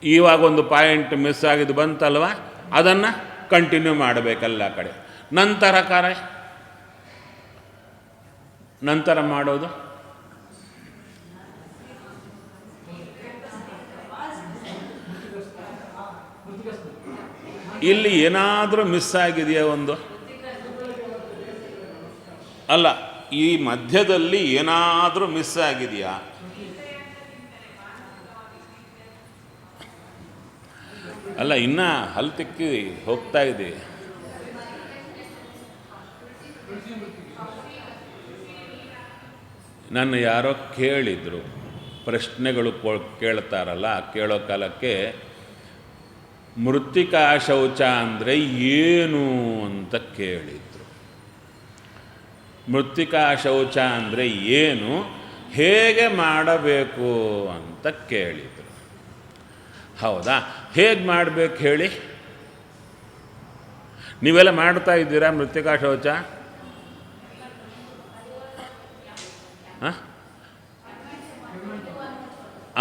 ಇವಾಗೊಂದು ಪಾಯಿಂಟ್ ಮಿಸ್ ಆಗಿದ್ದು ಬಂತಲ್ವ, ಅದನ್ನು ಕಂಟಿನ್ಯೂ ಮಾಡಬೇಕೆಲ್ಲ ಕಡೆ. ನಂತರ ಮಾಡೋದು ಇಲ್ಲಿ ಏನಾದರೂ ಮಿಸ್ ಆಗಿದೆಯಾ ಒಂದು? ಅಲ್ಲ, ಈ ಮಧ್ಯದಲ್ಲಿ ಏನಾದರೂ ಮಿಸ್ ಆಗಿದೆಯಾ? ಅಲ್ಲ, ಇನ್ನು ಹಲ್ಲು ತಿಕ್ಕಿ ಹೋಗ್ತಾ ಇದೆ. ನನ್ನ ಯಾರೋ ಕೇಳಿದರು, ಪ್ರಶ್ನೆಗಳು ಕೇಳ್ತಾರಲ್ಲ, ಕೇಳೋ ಕಾಲಕ್ಕೆ ಮೃತ್ತಿಕಾ ಶೌಚ ಅಂದರೆ ಏನು ಅಂತ ಕೇಳಿದರು. ಮೃತ್ತಿಕಾ ಶೌಚ ಅಂದರೆ ಏನು, ಹೇಗೆ ಮಾಡಬೇಕು ಅಂತ ಕೇಳಿದರು. ಹೌದಾ? ಹೇಗೆ ಮಾಡಬೇಕು ಹೇಳಿ? ನೀವೆಲ್ಲ ಮಾಡ್ತಾ ಇದ್ದೀರಾ ಮೃತ್ತಿಕಾ ಶೌಚ?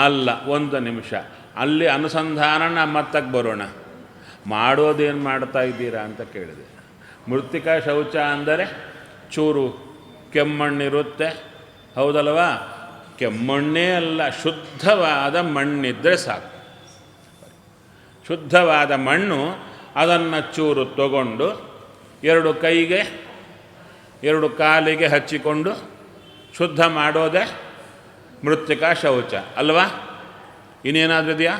ಅಲ್ಲ, ಒಂದು ನಿಮಿಷ ಅಲ್ಲಿ ಅನುಸಂಧಾನ ಮತ್ತಕ್ಕೆ ಬರೋಣ. ಮಾಡೋದೇನು ಮಾಡ್ತಾ ಇದ್ದೀರಾ ಅಂತ ಕೇಳಿದೆ. ಮೃತ್ತಿಕಾ ಶೌಚ ಅಂದರೆ ಚೂರು ಕೆಮ್ಮಣ್ಣಿರುತ್ತೆ, ಹೌದಲ್ವಾ? ಕೆಮ್ಮಣ್ಣೇ ಅಲ್ಲ, ಶುದ್ಧವಾದ ಮಣ್ಣಿದ್ದರೆ ಸಾಕು. ಶುದ್ಧವಾದ ಮಣ್ಣು, ಅದನ್ನು ಚೂರು ತಗೊಂಡು 2 ಕೈಗೆ 2 ಕಾಲಿಗೆ ಹಚ್ಚಿಕೊಂಡು ಶುದ್ಧ ಮಾಡೋದೇ ಮೃತ್ತಿಕಾ ಶೌಚ ಅಲ್ವಾ? ಇನ್ನೇನಾದರೂ ಇದೆಯಾ?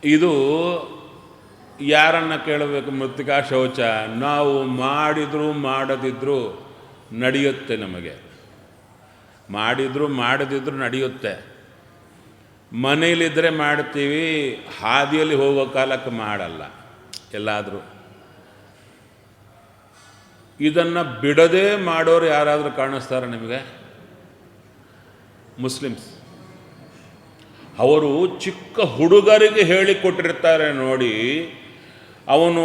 ಇದು ಯಾರನ್ನು ಕೇಳಬೇಕು? ಮೃತ್ತಿಕಾ ಶೌಚ ನಾವು ಮಾಡಿದರೂ ಮಾಡದಿದ್ದರೂ ನಡೆಯುತ್ತೆ. ನಮಗೆ ಮಾಡಿದರೂ ಮಾಡದಿದ್ದರೂ ನಡೆಯುತ್ತೆ. ಮನೇಲಿದ್ದರೆ ಮಾಡ್ತೀವಿ, ಹಾದಿಯಲ್ಲಿ ಹೋಗೋ ಕಾಲಕ್ಕೆ ಮಾಡಲ್ಲ. ಎಲ್ಲಾದರೂ ಇದನ್ನು ಬಿಡದೇ ಮಾಡೋರು ಯಾರಾದರೂ ಕಾಣಿಸ್ತಾರೆ ನಿಮಗೆ? ಮುಸ್ಲಿಮ್ಸ್. ಅವರು ಚಿಕ್ಕ ಹುಡುಗರಿಗೆ ಹೇಳಿಕೊಟ್ಟಿರ್ತಾರೆ ನೋಡಿ, ಅವನು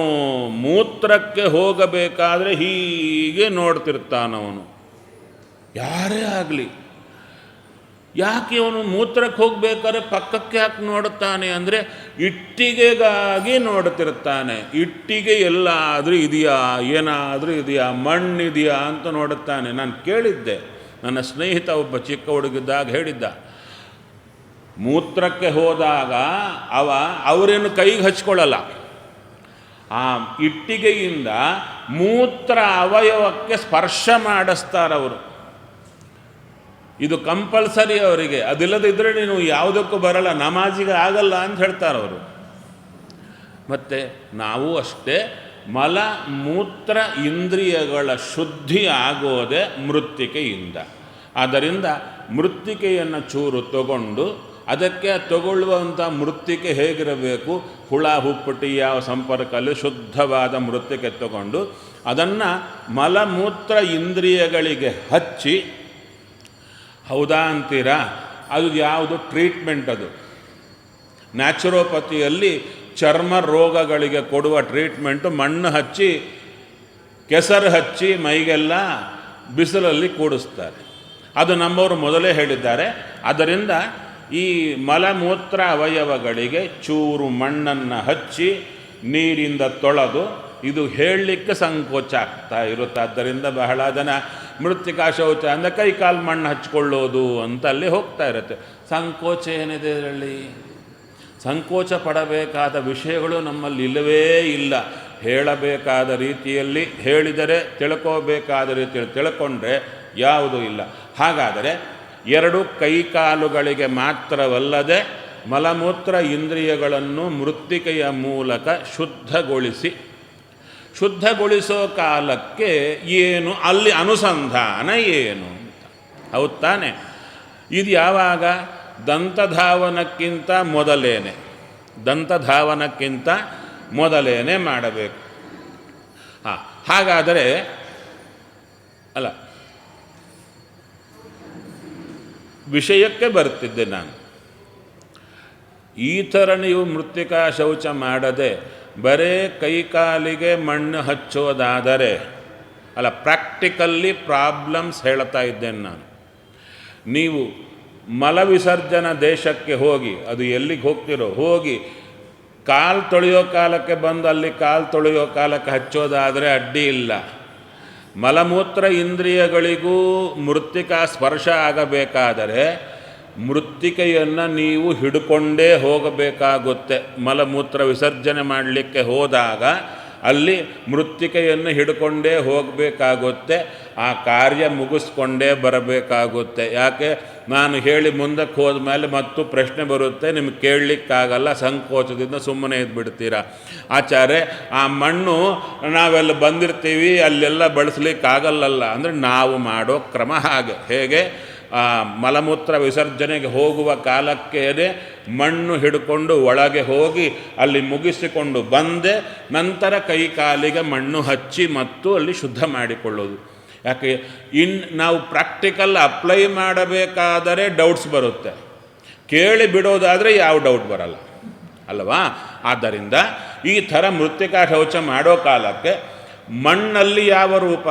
ಮೂತ್ರಕ್ಕೆ ಹೋಗಬೇಕಾದ್ರೆ ಹೀಗೆ ನೋಡ್ತಿರ್ತಾನವನು. ಯಾರೇ ಆಗಲಿ, ಯಾಕೆ ಅವನು ಮೂತ್ರಕ್ಕೆ ಹೋಗ್ಬೇಕಾದ್ರೆ ಪಕ್ಕಕ್ಕೆ ಯಾಕೆ ನೋಡುತ್ತಾನೆ ಅಂದರೆ ಇಟ್ಟಿಗೆಗಾಗಿ ನೋಡ್ತಿರ್ತಾನೆ. ಇಟ್ಟಿಗೆ ಎಲ್ಲಾದರೂ ಇದೆಯಾ, ಏನಾದರೂ ಇದೆಯಾ, ಮಣ್ಣಿದೆಯಾ ಅಂತ ನೋಡುತ್ತಾನೆ. ನಾನು ಕೇಳಿದ್ದೆ, ನನ್ನ ಸ್ನೇಹಿತ ಒಬ್ಬ ಚಿಕ್ಕ ಹುಡುಗಿದ್ದಾಗ ಹೇಳಿದ್ದ, ಮೂತ್ರಕ್ಕೆ ಹೋದಾಗ ಅವರೇನು ಕೈಗೆ ಹಚ್ಕೊಳ್ಳಲ್ಲ, ಆ ಇಟ್ಟಿಗೆಯಿಂದ ಮೂತ್ರ ಅವಯವಕ್ಕೆ ಸ್ಪರ್ಶ ಮಾಡಿಸ್ತಾರವರು. ಇದು ಕಂಪಲ್ಸರಿ ಅವರಿಗೆ, ಅದಿಲ್ಲದಿದ್ದರೆ ನೀನು ಯಾವುದಕ್ಕೂ ಬರಲ್ಲ, ನಮಾಜಿಗೆ ಆಗಲ್ಲ ಅಂತ ಹೇಳ್ತಾರವರು. ಮತ್ತು ನಾವು ಅಷ್ಟೇ, ಮಲ ಮೂತ್ರ ಇಂದ್ರಿಯಗಳ ಶುದ್ಧಿ ಆಗೋದೇ ಮೃತ್ತಿಕೆಯಿಂದ. ಆದ್ದರಿಂದ ಮೃತ್ತಿಕೆಯನ್ನು ಚೂರು ತಗೊಂಡು, ಅದಕ್ಕೆ ತಗೊಳ್ಳುವಂಥ ಮೃತ್ತಿಕೆ ಹೇಗಿರಬೇಕು, ಹುಳ ಹುಪ್ಪಟಿ ಯಾವ ಸಂಪರ್ಕಲ್ಲಿ ಶುದ್ಧವಾದ ಮೃತ್ತಿಕೆ ತಗೊಂಡು ಅದನ್ನು ಮಲಮೂತ್ರ ಇಂದ್ರಿಯಗಳಿಗೆ ಹಚ್ಚಿ, ಹೌದಾ ಅಂತೀರಾ? ಅದು ಯಾವುದು ಟ್ರೀಟ್ಮೆಂಟ್? ಅದು ನ್ಯಾಚುರೋಪತಿಯಲ್ಲಿ ಚರ್ಮ ರೋಗಗಳಿಗೆ ಕೊಡುವ ಟ್ರೀಟ್ಮೆಂಟು. ಮಣ್ಣು ಹಚ್ಚಿ, ಕೆಸರು ಹಚ್ಚಿ ಮೈಗೆಲ್ಲ ಬಿಸಿಲಲ್ಲಿ ಕೂಡಿಸ್ತಾರೆ. ಅದು ನಮ್ಮವರು ಮೊದಲೇ ಹೇಳಿದ್ದಾರೆ. ಅದರಿಂದ ಈ ಮಲಮೂತ್ರ ಅವಯವಗಳಿಗೆ ಚೂರು ಮಣ್ಣನ್ನು ಹಚ್ಚಿ ನೀರಿಂದ ತೊಳೆದು, ಇದು ಹೇಳಲಿಕ್ಕೆ ಸಂಕೋಚ ಆಗ್ತಾ ಇರುತ್ತೆ. ಆದ್ದರಿಂದ ಬಹಳ ಜನ ಮೃತ್ತಿಕಾ ಶೌಚ ಅಂದರೆ ಕೈ ಕಾಲು ಮಣ್ಣು ಹಚ್ಕೊಳ್ಳೋದು ಅಂತ ಅಲ್ಲಿ ಹೋಗ್ತಾ ಇರುತ್ತೆ. ಸಂಕೋಚ ಏನಿದೆ ಇದರಲ್ಲಿ? ಸಂಕೋಚ ಪಡಬೇಕಾದ ವಿಷಯಗಳು ನಮ್ಮಲ್ಲಿ ಇಲ್ಲವೇ ಇಲ್ಲ. ಹೇಳಬೇಕಾದ ರೀತಿಯಲ್ಲಿ ಹೇಳಿದರೆ, ತಿಳ್ಕೋಬೇಕಾದ ರೀತಿಯಲ್ಲಿ ತಿಳ್ಕೊಂಡ್ರೆ ಯಾವುದೂ ಇಲ್ಲ. ಹಾಗಾದರೆ 2 ಕೈಕಾಲುಗಳಿಗೆ ಮಾತ್ರವಲ್ಲದೆ ಮಲಮೂತ್ರ ಇಂದ್ರಿಯಗಳನ್ನು ಮೃತ್ತಿಕೆಯ ಮೂಲಕ ಶುದ್ಧಗೊಳಿಸೋ ಕಾಲಕ್ಕೆ ಏನು ಅಲ್ಲಿ ಅನುಸಂಧಾನ ಏನು ಅಂತ, ಹೌದು ತಾನೆ? ಇದು ಯಾವಾಗ? ದಂತಧಾವನಕ್ಕಿಂತ ಮೊದಲೇನೆ ಮಾಡಬೇಕು. ಹಾಗಾದರೆ ಅಲ್ಲ, ವಿಷಯಕ್ಕೆ ಬರ್ತಿದ್ದೆ ನಾನು. ಈ ಥರ ನೀವು ಮೃತ್ತಿಕಾ ಶೌಚ ಮಾಡದೆ ಬರೇ ಕೈಕಾಲಿಗೆ ಮಣ್ಣು ಹಚ್ಚೋದಾದರೆ, ಅಲ್ಲ, ಪ್ರಾಕ್ಟಿಕಲ್ಲಿ ಪ್ರಾಬ್ಲಮ್ಸ್ ಹೇಳ್ತಾ ಇದ್ದೇನೆ ನಾನು. ನೀವು ಮಲವಿಸರ್ಜನಾ ದೇಶಕ್ಕೆ ಹೋಗಿ, ಅದು ಎಲ್ಲಿಗೆ ಹೋಗ್ತಿರೋ ಹೋಗಿ, ಕಾಲು ತೊಳೆಯೋ ಕಾಲಕ್ಕೆ ಬಂದು ಅಲ್ಲಿ ಕಾಲು ತೊಳೆಯೋ ಕಾಲಕ್ಕೆ ಹಚ್ಚೋದಾದರೆ ಅಡ್ಡಿ ಇಲ್ಲ. ಮಲಮೂತ್ರ ಇಂದ್ರಿಯಗಳಿಗೂ ಮೃತ್ತಿಕಾ ಸ್ಪರ್ಶ ಆಗಬೇಕಾದರೆ ಮೃತ್ತಿಕೆಯನ್ನು ನೀವು ಹಿಡ್ಕೊಂಡೇ ಹೋಗಬೇಕಾಗುತ್ತೆ. ಮಲಮೂತ್ರ ವಿಸರ್ಜನೆ ಮಾಡಲಿಕ್ಕೆ ಹೋದಾಗ ಅಲ್ಲಿ ಮೃತ್ತಿಕೆಯನ್ನು ಹಿಡ್ಕೊಂಡೇ ಹೋಗಬೇಕಾಗುತ್ತೆ. ಆ ಕಾರ್ಯ ಮುಗಿಸ್ಕೊಂಡೇ ಬರಬೇಕಾಗುತ್ತೆ. ಯಾಕೆ, ನಾನು ಹೇಳಿ ಮುಂದಕ್ಕೆ ಹೋದ ಮೇಲೆ ಮತ್ತು ಪ್ರಶ್ನೆ ಬರುತ್ತೆ, ನಿಮ್ಗೆ ಕೇಳಲಿಕ್ಕಾಗಲ್ಲ, ಸಂಕೋಚದಿಂದ ಸುಮ್ಮನೆ ಇದ್ಬಿಡ್ತೀರಾ. ಆಚಾರ್ಯ, ಆ ಮಣ್ಣು ನಾವೆಲ್ಲ ಬಂದಿರ್ತೀವಿ, ಅಲ್ಲೆಲ್ಲ ಬಳಸಲಿಕ್ಕಾಗಲ್ಲಲ್ಲ ಅಂದರೆ ನಾವು ಮಾಡೋ ಕ್ರಮ ಹೇಗೆ ಮಲಮೂತ್ರ ವಿಸರ್ಜನೆಗೆ ಹೋಗುವ ಕಾಲಕ್ಕೇ ಮಣ್ಣು ಹಿಡ್ಕೊಂಡು ಒಳಗೆ ಹೋಗಿ ಅಲ್ಲಿ ಮುಗಿಸಿಕೊಂಡು ಬಂದೆ, ನಂತರ ಕೈ ಕಾಲಿಗೆ ಮಣ್ಣು ಹಚ್ಚಿ ಮತ್ತು ಅಲ್ಲಿ ಶುದ್ಧ ಮಾಡಿಕೊಳ್ಳೋದು. ಯಾಕೆ, ನಾವು ಪ್ರಾಕ್ಟಿಕಲ್ ಅಪ್ಲೈ ಮಾಡಬೇಕಾದರೆ ಡೌಟ್ಸ್ ಬರುತ್ತೆ, ಕೇಳಿ ಬಿಡೋದಾದರೆ ಯಾವ ಡೌಟ್ ಬರಲ್ಲ ಅಲ್ವಾ. ಆದ್ದರಿಂದ ಈ ಥರ ಮೃತ್ತಿಕಾ ಶೌಚ ಮಾಡೋ ಕಾಲಕ್ಕೆ ಮಣ್ಣಲ್ಲಿ ಯಾವ ರೂಪ?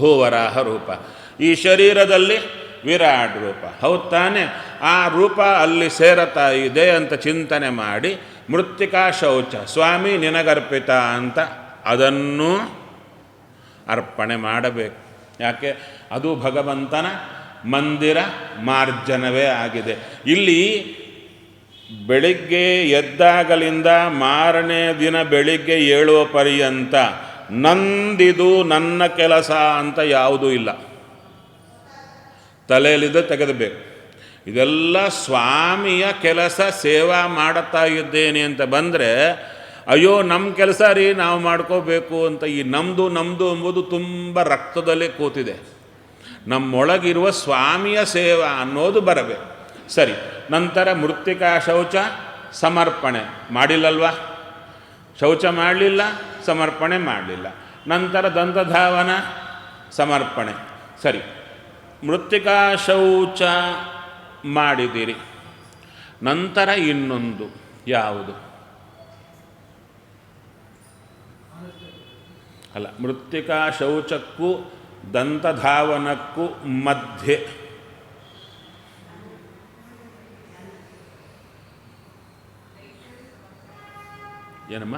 ಭೂವರಾಹ ರೂಪ. ಈ ಶರೀರದಲ್ಲಿ ವಿರಾಟ್ ರೂಪ, ಹೌದು ತಾನೆ? ಆ ರೂಪ ಅಲ್ಲಿ ಸೇರತಾ ಇದೆ ಅಂತ ಚಿಂತನೆ ಮಾಡಿ ಮೃತ್ತಿಕಾ ಶೌಚ ಸ್ವಾಮಿ ನಿನಗರ್ಪಿತ ಅಂತ ಅದನ್ನು ಅರ್ಪಣೆ ಮಾಡಬೇಕು. ಯಾಕೆ, ಅದು ಭಗವಂತನ ಮಂದಿರ ಮಾರ್ಜನವೇ ಆಗಿದೆ. ಇಲ್ಲಿ ಬೆಳಿಗ್ಗೆ ಎದ್ದಾಗಲಿಂದ ಮಾರನೇ ದಿನ ಬೆಳಿಗ್ಗೆ ಏಳುವ ಪರ್ಯಂತ ನಂದಿದು ನನ್ನ ಕೆಲಸ ಅಂತ ಯಾವುದೂ ಇಲ್ಲ. ತಲೆಯಲ್ಲಿದ್ದ ತೆಗೆದಬೇಕು. ಇದೆಲ್ಲ ಸ್ವಾಮಿಯ ಕೆಲಸ, ಸೇವಾ ಮಾಡುತ್ತಾ ಇದ್ದೇನೆ ಅಂತ ಬಂದರೆ ಅಯ್ಯೋ ನಮ್ಮ ಕೆಲಸ ರೀ, ನಾವು ಮಾಡ್ಕೋಬೇಕು ಅಂತ ಈ ನಮ್ಮದು ಎಂಬುದು ತುಂಬ ರಕ್ತದಲ್ಲೇ ಕೂತಿದೆ. ನಮ್ಮೊಳಗಿರುವ ಸ್ವಾಮಿಯ ಸೇವಾ ಅನ್ನೋದು ಬರಬೇಕು. ಸರಿ, ನಂತರ ಮೃತ್ತಿಕಾ ಶೌಚ ಸಮರ್ಪಣೆ ಮಾಡಿಲ್ಲಲ್ವಾ? ಶೌಚ ಮಾಡಲಿಲ್ಲ, ಸಮರ್ಪಣೆ ಮಾಡಲಿಲ್ಲ. ನಂತರ ದಂತಧಾವನ ಸಮರ್ಪಣೆ. ಸರಿ, ಮೃತ್ತಿಕಾ ಶೌಚ ಮಾಡಿದಿರಿ, ನಂತರ ಇನ್ನೊಂದು ಯಾವುದು? ಅಲ್ಲ, ಮೃತ್ತಿಕಾ ಶೌಚಕ್ಕೂ ದಂತಧಾವನಕ್ಕೂ ಮಧ್ಯೆ ಏನಮ್ಮ?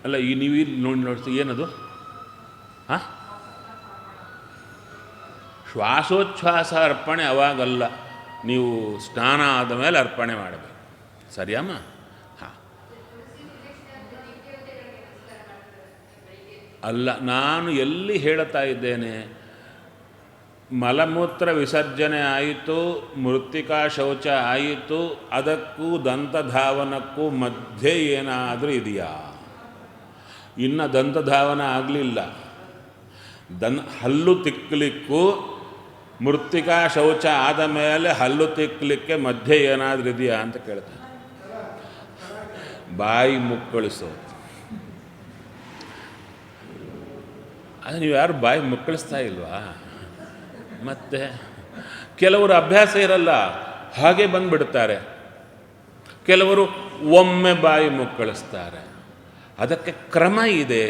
ಅಲ್ಲ, ಈ ನೀವು ನೋಡಿ ಏನದು? ಹಾಂ, ಶ್ವಾಸೋಚ್ಛ್ವಾಸ ಅರ್ಪಣೆ ಅವಾಗಲ್ಲ, ನೀವು ಸ್ನಾನ ಆದ ಮೇಲೆ ಅರ್ಪಣೆ ಮಾಡಬೇಕು. ಸರಿಯಮ್ಮ? ಹಾಂ, ಅಲ್ಲ, ನಾನು ಎಲ್ಲಿ ಹೇಳ್ತಾ ಇದ್ದೇನೆ, ಮಲಮೂತ್ರ ವಿಸರ್ಜನೆ ಆಯಿತು, ಮೃತ್ತಿಕಾ ಶೌಚ ಆಯಿತು, ಅದಕ್ಕೂ ದಂತಧಾವನಕ್ಕೂ ಮಧ್ಯೆ ಏನಾದರೂ ಇದೆಯಾ? ಇನ್ನು ದಂತಧಾವನ ಆಗಲಿಲ್ಲ. ಹಲ್ಲು ತಿಕ್ಕಲಿಕ್ಕೂ ಮೃತ್ತಿಕಾ ಶೌಚ ಆದ ಮೇಲೆ ಹಲ್ಲು ತಿಕ್ಕಲಿಕ್ಕೆ ಮಧ್ಯೆ ಏನಾದರೂ ಇದೆಯಾ ಅಂತ ಕೇಳ್ತಾರೆ. ಬಾಯಿ ಮುಕ್ಕಳಿಸೋದು. ಅದು ನೀವು ಯಾರು ಬಾಯಿ ಮುಕ್ಕಳಿಸ್ತಾ ಇಲ್ವಾ? ಮತ್ತು ಕೆಲವರು ಅಭ್ಯಾಸ ಇರಲ್ಲ, ಹಾಗೆ ಬಂದುಬಿಡ್ತಾರೆ. ಕೆಲವರು ಒಮ್ಮೆ ಬಾಯಿ ಮುಕ್ಕಳಿಸ್ತಾರೆ. ಅದಕ್ಕೆ ಕ್ರಮ ಇದೆ,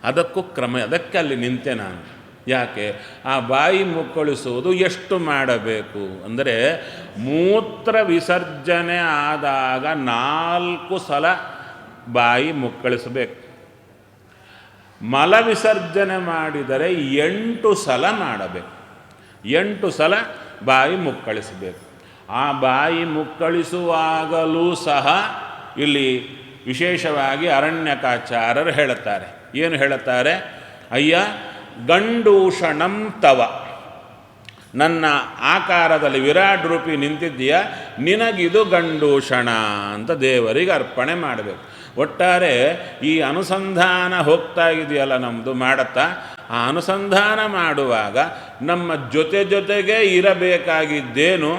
ಅದಕ್ಕೂ ಕ್ರಮ. ಅದಕ್ಕೆ ಅಲ್ಲಿ ನಿಂತೆ ನಾನು. ಯಾಕೆ, ಆ ಬಾಯಿ ಮುಕ್ಕಳಿಸುವುದು ಎಷ್ಟು ಮಾಡಬೇಕು ಅಂದರೆ, ಮೂತ್ರ ವಿಸರ್ಜನೆ ಆದಾಗ 4 ಸಲ ಬಾಯಿ ಮುಕ್ಕಳಿಸಬೇಕು. ಮಲ ವಿಸರ್ಜನೆ ಮಾಡಿದರೆ 8 ಸಲ ಮಾಡಬೇಕು. 8 ಸಲ ಬಾಯಿ ಮುಕ್ಕಳಿಸಬೇಕು. ಆ ಬಾಯಿ ಮುಕ್ಕಳಿಸುವಾಗಲೂ ಸಹ ಇಲ್ಲಿ ವಿಶೇಷವಾಗಿ ಅರಣ್ಯಕಾಚಾರ್ಯರು ಹೇಳುತ್ತಾರೆ. ಏನು ಹೇಳುತ್ತಾರೆ? ಅಯ್ಯ, ಗಂಡೂಷಣಂ ತವ, ನನ್ನ ಆಕಾರದಲ್ಲಿ ವಿರಾಟ್ ರೂಪಿ ನಿಂತಿದ್ದೀಯ, ನಿನಗಿದು ಗಂಡೂಷಣ ಅಂತ ದೇವರಿಗೆ ಅರ್ಪಣೆ ಮಾಡಬೇಕು. ಒಟ್ಟಾರೆ ಈ ಅನುಸಂಧಾನ ಹೋಗ್ತಾ ಇದೆಯಲ್ಲ ನಮ್ಮದು ಮಾಡುತ್ತಾ, ಆ ಅನುಸಂಧಾನ ಮಾಡುವಾಗ ನಮ್ಮ ಜೊತೆಗೆ ಇರಬೇಕಾಗಿದ್ದೇನು?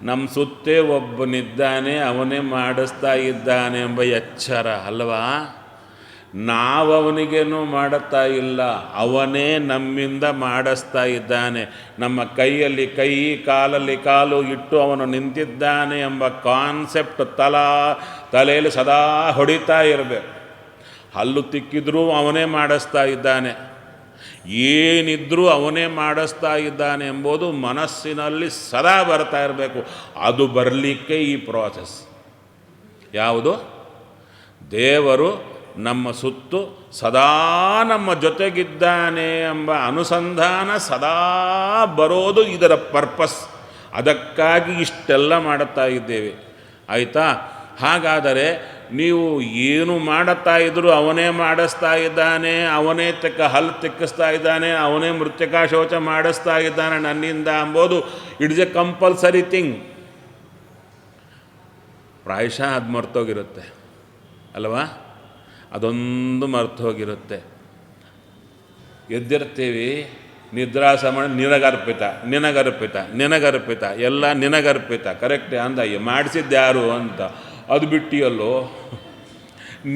ನಮ್ಮ ಸುತ್ತೇ ಒಬ್ಬನಿದ್ದಾನೆ, ಅವನೇ ಮಾಡಿಸ್ತಾ ಇದ್ದಾನೆ ಎಂಬ ಎಚ್ಚರ ಅಲ್ವಾ? ನಾವವನಿಗೇನೂ ಮಾಡುತ್ತಾ ಇಲ್ಲ, ಅವನೇ ನಮ್ಮಿಂದ ಮಾಡಿಸ್ತಾ ಇದ್ದಾನೆ. ನಮ್ಮ ಕೈಯಲ್ಲಿ ಕೈ, ಕಾಲಲ್ಲಿ ಕಾಲು ಇಟ್ಟು ಅವನು ನಿಂತಿದ್ದಾನೆ ಎಂಬ ಕಾನ್ಸೆಪ್ಟ್ ತಲೆಯಲ್ಲಿ ಸದಾ ಹೊಡಿತಾ ಇರಬೇಕು. ಹಲ್ಲು ತಿಕ್ಕಿದ್ರೂ ಅವನೇ ಮಾಡಿಸ್ತಾ ಇದ್ದಾನೆ, ಏನಿದ್ರೂ ಅವನೇ ಮಾಡಿಸ್ತಾ ಇದ್ದಾನೆ ಎಂಬುದು ಮನಸ್ಸಿನಲ್ಲಿ ಸದಾ ಬರ್ತಾ ಇರಬೇಕು. ಅದು ಬರಲಿಕ್ಕೆ ಈ ಪ್ರಾಸೆಸ್. ಯಾವುದು? ದೇವರು ನಮ್ಮ ಸುತ್ತು ಸದಾ ನಮ್ಮ ಜೊತೆಗಿದ್ದಾನೆ ಎಂಬ ಅನುಸಂಧಾನ ಸದಾ ಬರೋದು ಇದರ ಪರ್ಪಸ್. ಅದಕ್ಕಾಗಿ ಇಷ್ಟೆಲ್ಲ ಮಾಡುತ್ತಾ ಇದ್ದೇವೆ. ಆಯಿತಾ? ಹಾಗಾದರೆ ನೀವು ಏನು ಮಾಡುತ್ತಾ ಇದ್ದರೂ ಅವನೇ ಮಾಡಿಸ್ತಾ ಇದ್ದಾನೆ, ಅವನೇ ಹಲ್ಲು ತೆಕ್ಕಿಸ್ತಾ ಇದ್ದಾನೆ, ಅವನೇ ಮೃತ್ತಿಕಾ ಶೌಚ ಮಾಡಿಸ್ತಾ ಇದ್ದಾನೆ ನನ್ನಿಂದ ಎಂಬುದು ಇಟ್ಸ್ ಎ ಕಂಪಲ್ಸರಿ ಥಿಂಗ್. ಪ್ರಾಯಶಃ ಅದು ಮರ್ತೋಗಿರುತ್ತೆ ಅಲ್ವಾ? ಅದೊಂದು ಮರ್ತು ಹೋಗಿರುತ್ತೆ. ಎದ್ದಿರ್ತೀವಿ, ನಿದ್ರಾಸಮ ನಿನಗರ್ಪಿತ ಎಲ್ಲ ನಿನಗರ್ಪಿತ. ಕರೆಕ್ಟೇ ಅಂದಯ್ಯ, ಮಾಡಿಸಿದ್ದು ಯಾರು ಅಂತ. ಅದು ಬಿಟ್ಟಿಯಲ್ಲೋ,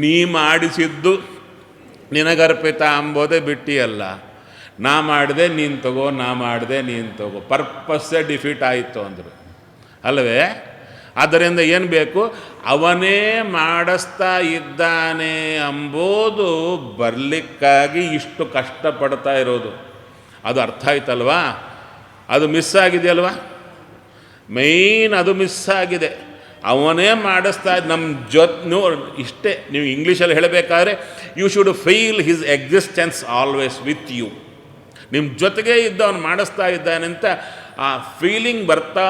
ನೀ ಮಾಡಿಸಿದ್ದು ನಿನಗರ್ಪಿತ ಅಂಬೋದೇ ಬಿಟ್ಟಿಯಲ್ಲ. ನಾ ಮಾಡಿದೆ ನೀನು ತಗೋ, ನಾ ಮಾಡಿದೆ ನೀನು ತಗೋ, ಪರ್ಪಸ್ಸೇ ಡಿಫೀಟ್ ಆಯಿತು ಅಂದರು ಅಲ್ಲವೇ? ಆದ್ದರಿಂದ ಏನು ಬೇಕು? ಅವನೇ ಮಾಡಿಸ್ತಾ ಇದ್ದಾನೆ ಅಂಬೋದು ಬರಲಿಕ್ಕಾಗಿ ಇಷ್ಟು ಕಷ್ಟಪಡ್ತಾ ಇರೋದು. ಅದು ಅರ್ಥ ಆಯ್ತಲ್ವಾ? ಅದು ಮಿಸ್ ಆಗಿದೆಯಲ್ವಾ? ಮೇಯ್ನ್ ಅದು ಮಿಸ್ ಆಗಿದೆ. ಅವನೇ ಮಾಡಿಸ್ತಾ ನಮ್ಮ ಇಷ್ಟೇ. ನೀವು ಇಂಗ್ಲೀಷಲ್ಲಿ ಹೇಳಬೇಕಾದ್ರೆ you should feel his existence always with you. ನಿಮ್ಮ ಜೊತೆಗೆ ಇದ್ದವನು ಮಾಡಿಸ್ತಾ ಇದ್ದಾನೆ ಅಂತ ಆ ಫೀಲಿಂಗ್ ಬರ್ತಾ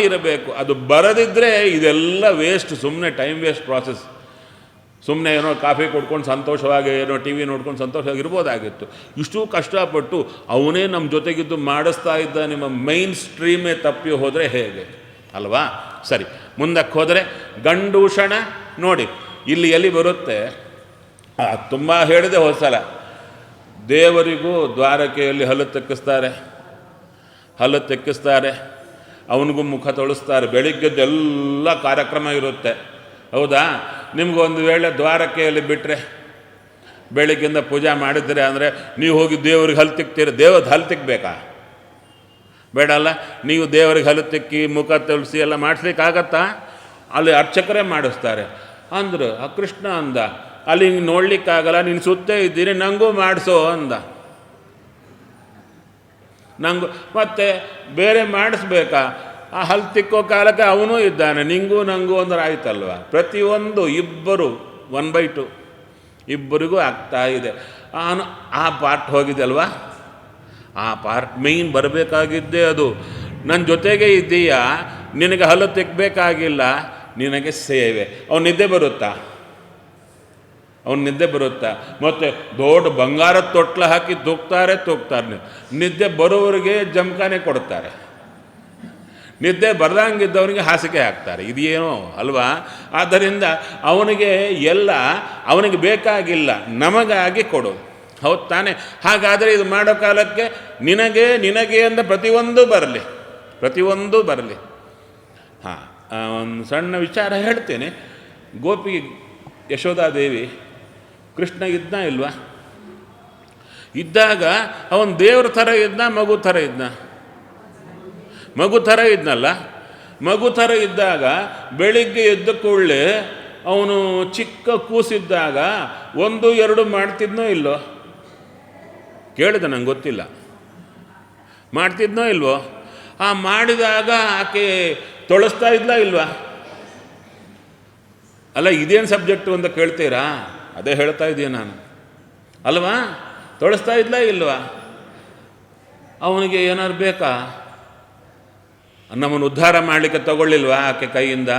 ಇರಬೇಕು. ಅದು ಬರದಿದ್ದರೆ ಇದೆಲ್ಲ ವೇಸ್ಟ್, ಸುಮ್ಮನೆ ಟೈಮ್ ವೇಸ್ಟ್ ಪ್ರಾಸೆಸ್. ಸುಮ್ಮನೆ ಏನೋ ಕಾಫಿ ಕೊಡ್ಕೊಂಡು ಸಂತೋಷವಾಗಿ ಏನೋ ಟಿ ವಿ ನೋಡ್ಕೊಂಡು ಸಂತೋಷವಾಗಿ ಇರ್ಬೋದಾಗಿತ್ತು. ಇಷ್ಟು ಕಷ್ಟಪಟ್ಟು ಅವನೇ ನಮ್ಮ ಜೊತೆಗಿದ್ದು ಮಾಡಿಸ್ತಾ ಇದ್ದ ನಿಮ್ಮ ಮೈನ್ ಸ್ಟ್ರೀಮೇ ತಪ್ಪಿ ಹೋದರೆ ಹೇಗೆ ಅಲ್ವಾ? ಸರಿ, ಮುಂದಕ್ಕೆ ಹೋದರೆ ಗಂಡೂಷಣ ನೋಡಿ, ಇಲ್ಲಿ ಎಲ್ಲಿ ಬರುತ್ತೆ? ತುಂಬ ಹೇಳಿದೆ ಹೋದ ಸಲ. ದೇವರಿಗೂ ದ್ವಾರಕೆಯಲ್ಲಿ ಹಲ್ಲು ತೆಕ್ಕಿಸ್ತಾರೆ, ಅವನಿಗೂ ಮುಖ ತೊಳಿಸ್ತಾರೆ. ಬೆಳಿಗ್ಗೆದ್ದೆಲ್ಲ ಕಾರ್ಯಕ್ರಮ ಇರುತ್ತೆ, ಹೌದಾ? ನಿಮಗೊಂದು ವೇಳೆ ದ್ವಾರಕೆಯಲ್ಲಿ ಬಿಟ್ಟರೆ, ಬೆಳಿಗ್ಗೆಯಿಂದ ಪೂಜೆ ಮಾಡಿದ್ರೆ ಅಂದರೆ ನೀವು ಹೋಗಿ ದೇವ್ರಿಗೆ ಹಲ್ಲು ತಿಕ್ತೀರಿ. ದೇವ್ರದ್ದು ಹಲ್ಲು ತಿಕ್ಕಬೇಕಾ? ಬೇಡಲ್ಲ. ನೀವು ದೇವರಿಗೆ ಹಲ್ಲು ತಿಕ್ಕಿ ಮುಖ ತೊಳಿಸಿ ಎಲ್ಲ ಮಾಡಿಸ್ಲಿಕ್ಕಾಗತ್ತಾ? ಅಲ್ಲಿ ಅರ್ಚಕರೇ ಮಾಡಿಸ್ತಾರೆ ಅಂದರು. ಆ ಕೃಷ್ಣ ಅಂದ, ಅಲ್ಲಿ ಹಿಂಗೆ ನೋಡ್ಲಿಕ್ಕಾಗಲ್ಲ, ನೀನು ಸುತ್ತೇ ಇದ್ದೀನಿ, ನನಗೂ ಮಾಡಿಸೋ ಅಂದ. ನಂಗೂ ಮತ್ತೆ ಬೇರೆ ಮಾಡಿಸ್ಬೇಕಾ? ಆ ಹಲ್ಲು ತಿಕ್ಕೋ ಕಾಲಕ್ಕೆ ಅವನೂ ಇದ್ದಾನೆ, ನಿಂಗೂ ನನಗೂ ಅಂದ್ರೆ ಆಯ್ತಲ್ವ? ಪ್ರತಿಯೊಂದು ಇಬ್ಬರು 1/2 ಇಬ್ಬರಿಗೂ ಆಗ್ತಾ ಇದೆ. ಆ ಪಾರ್ಟ್ ಹೋಗಿದೆ ಅಲ್ವಾ? ಆ ಪಾರ್ಟ್ ಮೇಯ್ನ್ ಬರಬೇಕಾಗಿದ್ದೇ ಅದು. ನನ್ನ ಜೊತೆಗೆ ಇದ್ದೀಯಾ, ನಿನಗೆ ಹಲ್ಲು ತಿಕ್ಕಬೇಕಾಗಿಲ್ಲ, ನಿನಗೆ ಸೇವೆ. ಅವ್ನು ನಿದ್ದೆ ಬರುತ್ತಾ? ಮತ್ತು ದೊಡ್ಡ ಬಂಗಾರದ ತೊಟ್ಲ ಹಾಕಿ ತೂಗ್ತಾರೆ. ನಿದ್ದೆ ಬರೋವರಿಗೆ ಜಮಖಾನೆ ಕೊಡ್ತಾರೆ, ನಿದ್ದೆ ಬರ್ದಂಗಿದ್ದವನಿಗೆ ಹಾಸಿಗೆ ಹಾಕ್ತಾರೆ. ಇದೇನೋ ಅಲ್ವಾ? ಆದ್ದರಿಂದ ಅವನಿಗೆ ಬೇಕಾಗಿಲ್ಲ, ನಮಗಾಗಿ ಕೊಡು. ಹೌದು ತಾನೆ? ಹಾಗಾದರೆ ಇದು ಮಾಡೋ ಕಾಲಕ್ಕೆ ನಿನಗೆ ಅಂತ ಪ್ರತಿಯೊಂದು ಬರಲಿ. ಹಾಂ, ಒಂದು ಸಣ್ಣ ವಿಚಾರ ಹೇಳ್ತೇನೆ. ಗೋಪಿ ಯಶೋಧಾದೇವಿ ಕೃಷ್ಣ ಇಲ್ವಾ? ಇದ್ದಾಗ ಅವನು ದೇವ್ರ ಥರ ಇದ್ದ, ಮಗು ಥರ ಇದ್ನಲ್ಲ. ಮಗು ಥರ ಇದ್ದಾಗ ಬೆಳಿಗ್ಗೆ ಎದ್ದ ಕೂಡಲೇ ಅವನು ಚಿಕ್ಕ ಕೂಸಿದ್ದಾಗ 1-2 ಮಾಡ್ತಿದ್ನೋ ಇಲ್ಲೋ? ಕೇಳಿದೆ, ನಂಗೆ ಗೊತ್ತಿಲ್ಲ. ಮಾಡ್ತಿದ್ನೋ ಇಲ್ವೋ? ಮಾಡಿದಾಗ ಆಕೆ ತೊಳಸ್ತಾ ಇದ್ಲಾ ಇಲ್ವಾ? ಅಲ್ಲ, ಇದೇನು ಸಬ್ಜೆಕ್ಟು ಅಂತ ಕೇಳ್ತೀರಾ? ಅದೇ ಹೇಳ್ತಾ ಇದ್ದೀನಿ ನಾನು ಅಲ್ವಾ? ತೊಳಸ್ತಾ ಇದ್ಲಾ ಇಲ್ವಾ? ಅವನಿಗೆ ಏನಾರು ಬೇಕಾ? ನಮ್ಮನ್ನು ಉದ್ಧಾರ ಮಾಡಲಿಕ್ಕೆ ತಗೊಳ್ಳಿಲ್ವಾ ಆಕೆ ಕೈಯಿಂದ?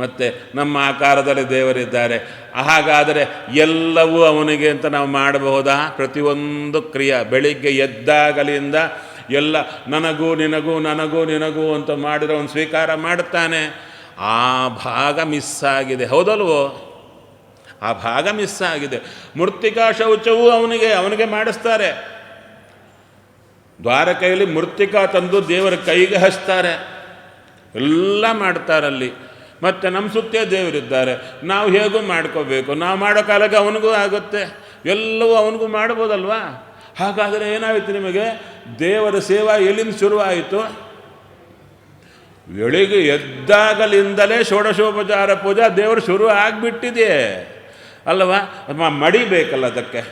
ಮತ್ತು ನಮ್ಮ ಆಕಾರದಲ್ಲಿ ದೇವರಿದ್ದಾರೆ. ಹಾಗಾದರೆ ಎಲ್ಲವೂ ಅವನಿಗೆ ಅಂತ ನಾವು ಮಾಡಬಹುದಾ? ಪ್ರತಿಯೊಂದು ಕ್ರಿಯೆ ಬೆಳಿಗ್ಗೆ ಎದ್ದಾಗಲಿಂದ ಎಲ್ಲ ನನಗೂ ಅಂತ ಮಾಡಿದ್ರೆ ಅವನು ಸ್ವೀಕಾರ ಮಾಡುತ್ತಾನೆ. ಆ ಭಾಗ ಮಿಸ್ ಆಗಿದೆ, ಹೌದಲ್ವೋ? ಆ ಭಾಗ ಮಿಸ್ ಆಗಿದೆ. ಮೃತ್ತಿಕಾ ಶೌಚವೂ ಅವನಿಗೆ ಮಾಡಿಸ್ತಾರೆ. ದ್ವಾರಕೆಯಲ್ಲಿ ಮೃತ್ತಿಕಾ ತಂದು ದೇವರ ಕೈಗೆ ಹಚ್ತಾರೆ, ಎಲ್ಲ ಮಾಡ್ತಾರಲ್ಲಿ. ಮತ್ತು ನಮ್ಮ ಸುತ್ತೇ ದೇವರಿದ್ದಾರೆ, ನಾವು ಹೇಗೂ ಮಾಡ್ಕೋಬೇಕು. ನಾವು ಮಾಡೋ ಕಾಲಕ್ಕೆ ಅವನಿಗೂ ಆಗುತ್ತೆ, ಎಲ್ಲವೂ ಅವನಿಗೂ ಮಾಡ್ಬೋದಲ್ವಾ? ಹಾಗಾದರೆ ಏನಾಯಿತು ನಿಮಗೆ? ದೇವರ ಸೇವಾ ಎಲ್ಲಿಂದ ಶುರುವಾಯಿತು? ಬೆಳಿಗ್ಗೆ ಎದ್ದಾಗಲಿಂದಲೇ ಷೋಡಶೋಪಚಾರ ಪೂಜಾ ದೇವರು ಶುರು ಆಗಿಬಿಟ್ಟಿದೆ ಅಲ್ಲವಾ? ಮಡಿಬೇಕಲ್ಲ ಅದಕ್ಕೆ.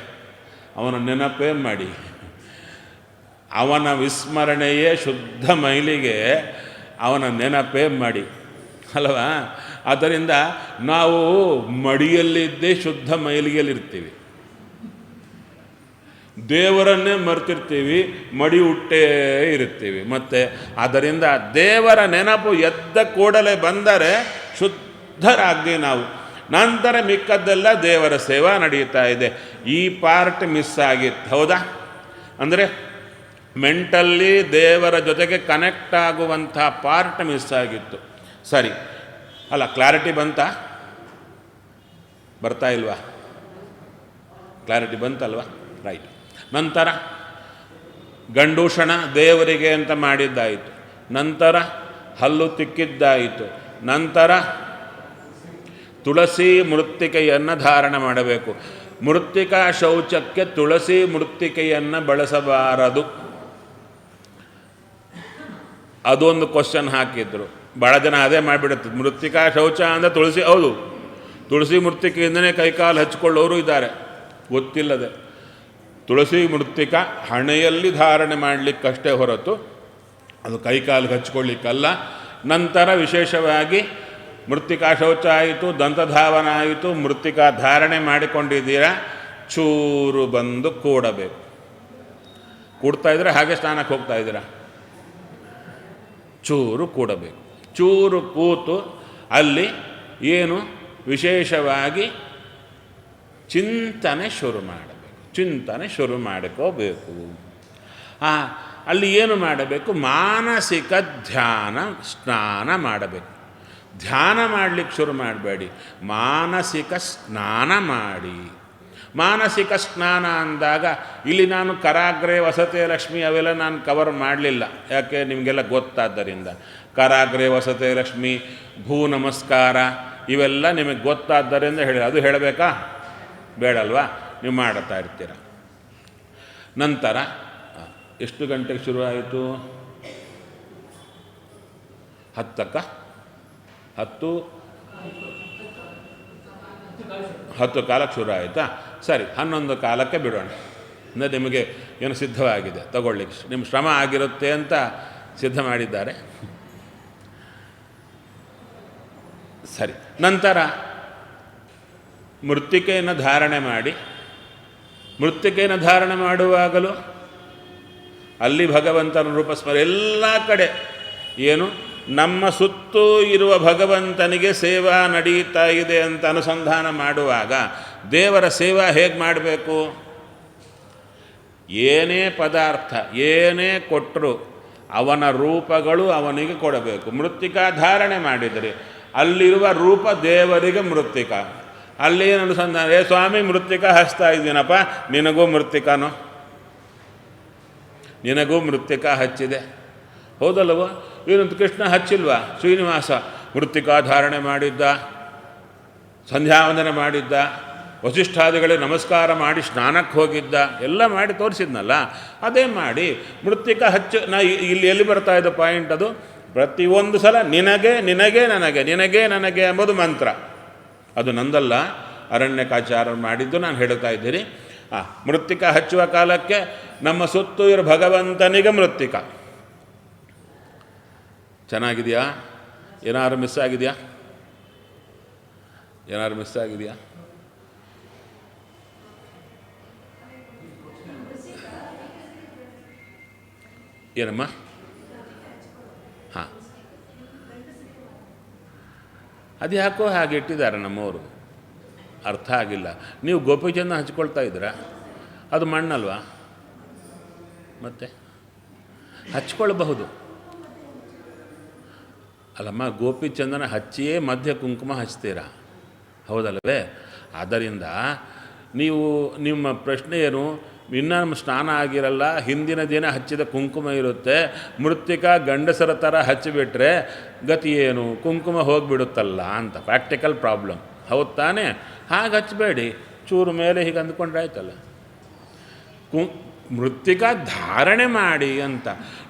ಅವನ ನೆನಪೇ ಮಾಡಿ, ಅವನ ವಿಸ್ಮರಣೆಯೇ ಶುದ್ಧ ಮೈಲಿಗೆ. ಅವನ ನೆನಪೇ ಮಾಡಿ. ಅಲ್ವಾ? ಆದ್ದರಿಂದ ನಾವು ಮಡಿಯಲ್ಲಿದ್ದೇ ಶುದ್ಧ ಮೈಲಿಗೆಯಲ್ಲಿರ್ತೀವಿ, ದೇವರನ್ನೇ ಮರ್ತಿರ್ತೀವಿ, ಮಡಿ ಹುಟ್ಟೇ ಇರ್ತೀವಿ. ಮತ್ತು ಆದ್ದರಿಂದ ದೇವರ ನೆನಪು ಎದ್ದ ಕೂಡಲೇ ಬಂದರೆ ಶುದ್ಧರಾಗಿ ನಾವು. ನಂತರ ಮಿಕ್ಕದ್ದೆಲ್ಲ ದೇವರ ಸೇವಾ ನಡೆಯುತ್ತಾ ಇದೆ. ಈ ಪಾರ್ಟ್ ಮಿಸ್ ಆಗಿತ್ತು, ಹೌದಾ? ಅಂದರೆ ಮೆಂಟಲ್ಲಿ ದೇವರ ಜೊತೆಗೆ ಕನೆಕ್ಟ್ ಆಗುವಂಥ ಪಾರ್ಟ್ ಮಿಸ್ ಆಗಿತ್ತು. ಸರಿ ಅಲ್ಲ, ಕ್ಲಾರಿಟಿ ಬರ್ತಾ ಇಲ್ವಾ? ಕ್ಲಾರಿಟಿ ಬಂತಲ್ವಾ? ರೈಟ್. ನಂತರ ಗಂಡೂಷಣ ದೇವರಿಗೆ ಅಂತ ಮಾಡಿದ್ದಾಯಿತು, ನಂತರ ಹಲ್ಲು ತಿಕ್ಕಿದ್ದಾಯಿತು, ನಂತರ ತುಳಸಿ ಮೃತ್ತಿಕೆಯನ್ನು ಧಾರಣೆ ಮಾಡಬೇಕು. ಮೃತ್ತಿಕಾ ಶೌಚಕ್ಕೆ ತುಳಸಿ ಮೃತ್ತಿಕೆಯನ್ನು ಬಳಸಬಾರದು. ಅದೊಂದು ಕ್ವಶನ್ ಹಾಕಿದ್ರು, ಭಾಳ ಜನ ಅದೇ ಮಾಡಿಬಿಡುತ್ತೆ. ಮೃತ್ತಿಕಾ ಶೌಚ ಅಂದರೆ ತುಳಸಿ, ಹೌದು, ತುಳಸಿ ಮೃತ್ತಿಕೆಯಿಂದನೇ ಕೈಕಾಲು ಹಚ್ಕೊಳ್ಳೋರು ಇದ್ದಾರೆ ಗೊತ್ತಿಲ್ಲದೆ. ತುಳಸಿ ಮೃತ್ತಿಕಾ ಹಣೆಯಲ್ಲಿ ಧಾರಣೆ ಮಾಡಲಿಕ್ಕಷ್ಟೇ ಹೊರತು ಅದು ಕೈಕಾಲಿಗೆ ಹಚ್ಕೊಳ್ಳಿಕ್ಕಲ್ಲ. ನಂತರ ವಿಶೇಷವಾಗಿ ಮೃತ್ತಿಕಾ ಶೌಚ ಆಯಿತು, ದಂತಧಾವನ ಆಯಿತು, ಮೃತ್ತಿಕಾ ಧಾರಣೆ ಮಾಡಿಕೊಂಡಿದ್ದೀರಾ, ಚೂರು ಬಂದು ಕೂಡಬೇಕು. ಕೂಡ್ತಾ ಇದ್ರೆ ಹಾಗೆ ಸ್ನಾನಕ್ಕೆ ಹೋಗ್ತಾ ಇದ್ದೀರಾ, ಚೂರು ಕೂಡಬೇಕು. ಚೂರು ಕೂತು ಅಲ್ಲಿ ಏನು ವಿಶೇಷವಾಗಿ ಚಿಂತನೆ ಶುರು ಮಾಡಬೇಕು, ಚಿಂತನೆ ಶುರು ಮಾಡಿಕೋಬೇಕು. ಅಲ್ಲಿ ಏನು ಮಾಡಬೇಕು? ಮಾನಸಿಕ ಧ್ಯಾನ ಸ್ನಾನ ಮಾಡಬೇಕು. ಧ್ಯಾನ ಮಾಡಲಿಕ್ಕೆ ಶುರು ಮಾಡಬೇಡಿ, ಮಾನಸಿಕ ಸ್ನಾನ ಮಾಡಿ. ಮಾನಸಿಕ ಸ್ನಾನ ಅಂದಾಗ ಇಲ್ಲಿ ನಾನು ಕರಾಗ್ರೆ ವಸತೆ ಲಕ್ಷ್ಮಿ ಅವೆಲ್ಲ ನಾನು ಕವರ್ ಮಾಡಲಿಲ್ಲ, ಯಾಕೆ ನಿಮಗೆಲ್ಲ ಗೊತ್ತಾದ್ದರಿಂದ. ಕರಾಗ್ರೆ ವಸತೆ ಲಕ್ಷ್ಮಿ, ಭೂ ನಮಸ್ಕಾರ ಇವೆಲ್ಲ ನಿಮಗೆ ಗೊತ್ತಾದ್ದರಿಂದ ಹೇಳಿ, ಅದು ಹೇಳಬೇಕಾ? ಬೇಡಲ್ವಾ? ನೀವು ಮಾಡುತ್ತಾ ಇರ್ತೀರ. ನಂತರ ಎಷ್ಟು ಗಂಟೆಗೆ ಶುರು ಆಯಿತು? 10 ಕಾಲಕ್ಕೆ ಶುರು ಆಯಿತಾ? ಸರಿ, 11 ಕಾಲಕ್ಕೆ ಬಿಡೋಣ. ಅಂದರೆ ನಿಮಗೆ ಏನು ಸಿದ್ಧವಾಗಿದೆ ತಗೊಳ್ಳಿಕ್ಕೆ, ನಿಮ್ಮ ಶ್ರಮ ಆಗಿರುತ್ತೆ ಅಂತ ಸಿದ್ಧ ಮಾಡಿದ್ದಾರೆ. ಸರಿ, ನಂತರ ಮೃತ್ತಿಕೆಯನ್ನು ಧಾರಣೆ ಮಾಡಿ. ಮೃತ್ತಿಕೆಯನ್ನು ಧಾರಣೆ ಮಾಡುವಾಗಲೂ ಅಲ್ಲಿ ಭಗವಂತನ ರೂಪ ಸ್ಮರಣೆ. ಎಲ್ಲ ಕಡೆ ಏನು ನಮ್ಮ ಸುತ್ತೂ ಇರುವ ಭಗವಂತನಿಗೆ ಸೇವಾ ನಡೀತಾ ಇದೆ ಅಂತ ಅನುಸಂಧಾನ ಮಾಡುವಾಗ ದೇವರ ಸೇವಾ ಹೇಗೆ ಮಾಡಬೇಕು? ಏನೇ ಪದಾರ್ಥ ಏನೇ ಕೊಟ್ಟರು ಅವನ ರೂಪಗಳು ಅವನಿಗೆ ಕೊಡಬೇಕು. ಮೃತ್ತಿಕಾ ಧಾರಣೆ ಮಾಡಿದರೆ ಅಲ್ಲಿರುವ ರೂಪ ದೇವರಿಗೆ ಮೃತ್ತಿಕಾ. ಅಲ್ಲೇನು ಅನುಸಂಧಾನ? ಸ್ವಾಮಿ ಮೃತ್ತಿಕಾ ಹಚ್ತಾ ಇದ್ದೀನಪ್ಪ, ನಿನಗೂ ಮೃತ್ತಿಕಾನೋ? ನಿನಗೂ ಮೃತ್ತಿಕಾ ಹಚ್ಚಿದೆ, ಹೌದಲ್ವ? ಏನಂತ ಕೃಷ್ಣ ಹಚ್ಚಿಲ್ವಾ? ಶ್ರೀನಿವಾಸ ಮೃತ್ತಿಕಾ ಧಾರಣೆ ಮಾಡಿದ್ದ, ಸಂಧ್ಯಾವಂದನೆ ಮಾಡಿದ್ದ, ವಸಿಷ್ಠಾದಿಗಳಿಗೆ ನಮಸ್ಕಾರ ಮಾಡಿ ಸ್ನಾನಕ್ಕೆ ಹೋಗಿದ್ದ, ಎಲ್ಲ ಮಾಡಿ ತೋರಿಸಿದ್ನಲ್ಲ. ಅದೇ ಮಾಡಿ ಮೃತ್ತಿಕಾ ಹಚ್ಚು. ಇಲ್ಲಿ ಎಲ್ಲಿ ಬರ್ತಾ ಇದೆ ಪಾಯಿಂಟ್? ಅದು ಪ್ರತಿಯೊಂದು ಸಲ ನಿನಗೆ ನಿನಗೆ ನನಗೆ ನಿನಗೆ ನನಗೆ ಎಂಬುದು ಮಂತ್ರ. ಅದು ನಂದಲ್ಲ, ಅರಣ್ಯಕಾಚಾರ ಮಾಡಿದ್ದು ನಾನು ಹೇಳ್ತಾ ಇದ್ದೀನಿ. ಮೃತ್ತಿಕಾ ಹಚ್ಚುವ ಕಾಲಕ್ಕೆ ನಮ್ಮ ಸುತ್ತು ಇರೋ ಭಗವಂತನಿಗೆ ಮೃತ್ತಿಕಾ. ಚೆನ್ನಾಗಿದೆಯಾ? ಏನಾದ್ರು ಮಿಸ್ ಆಗಿದೆಯಾ? ಏನಾದ್ರು ಮಿಸ್ ಆಗಿದೆಯಾ? ಏನಮ್ಮ? ಹಾಂ, ಅದು ಯಾಕೋ ಹಾಗೆ ಇಟ್ಟಿದ್ದಾರೆ ನಮ್ಮವರು, ಅರ್ಥ ಆಗಿಲ್ಲ. ನೀವು ಗೋಪಿಚಂದ ಹಚ್ಕೊಳ್ತಾ ಇದ್ದೀರಾ, ಅದು ಮಣ್ಣಲ್ವಾ? ಮತ್ತೆ ಹಚ್ಕೊಳ್ಬಹುದು ಅಲ್ಲಮ್ಮ. ಗೋಪಿಚಂದನ ಹಚ್ಚಿಯೇ ಮಧ್ಯ ಕುಂಕುಮ ಹಚ್ತೀರಾ, ಹೌದಲ್ಲವೇ? ಆದ್ದರಿಂದ ನೀವು ನಿಮ್ಮ ಪ್ರಶ್ನೆ ಏನು? ಇನ್ನೂ ಸ್ನಾನ ಆಗಿರಲ್ಲ, ಹಿಂದಿನ ದಿನ ಹಚ್ಚಿದ ಕುಂಕುಮ ಇರುತ್ತೆ, ಮೃತ್ತಿಕಾ ಗಂಡಸರ ಥರ ಹಚ್ಚಿಬಿಟ್ರೆ ಗತಿ ಏನು? ಕುಂಕುಮ ಹೋಗಿಬಿಡುತ್ತಲ್ಲ ಅಂತ ಪ್ರಾಕ್ಟಿಕಲ್ ಪ್ರಾಬ್ಲಮ್, ಹೌದು ತಾನೇ? ಹಾಗೆ ಹಚ್ಚಬೇಡಿ, ಚೂರು ಮೇಲೆ ಹೀಗೆ ಅಂದ್ಕೊಂಡ್ರೆ ಆಯ್ತಲ್ಲ. ಮೃತ್ತಿಕಾ ಧಾರಣೆ ಮಾಡಿ ಅಂತ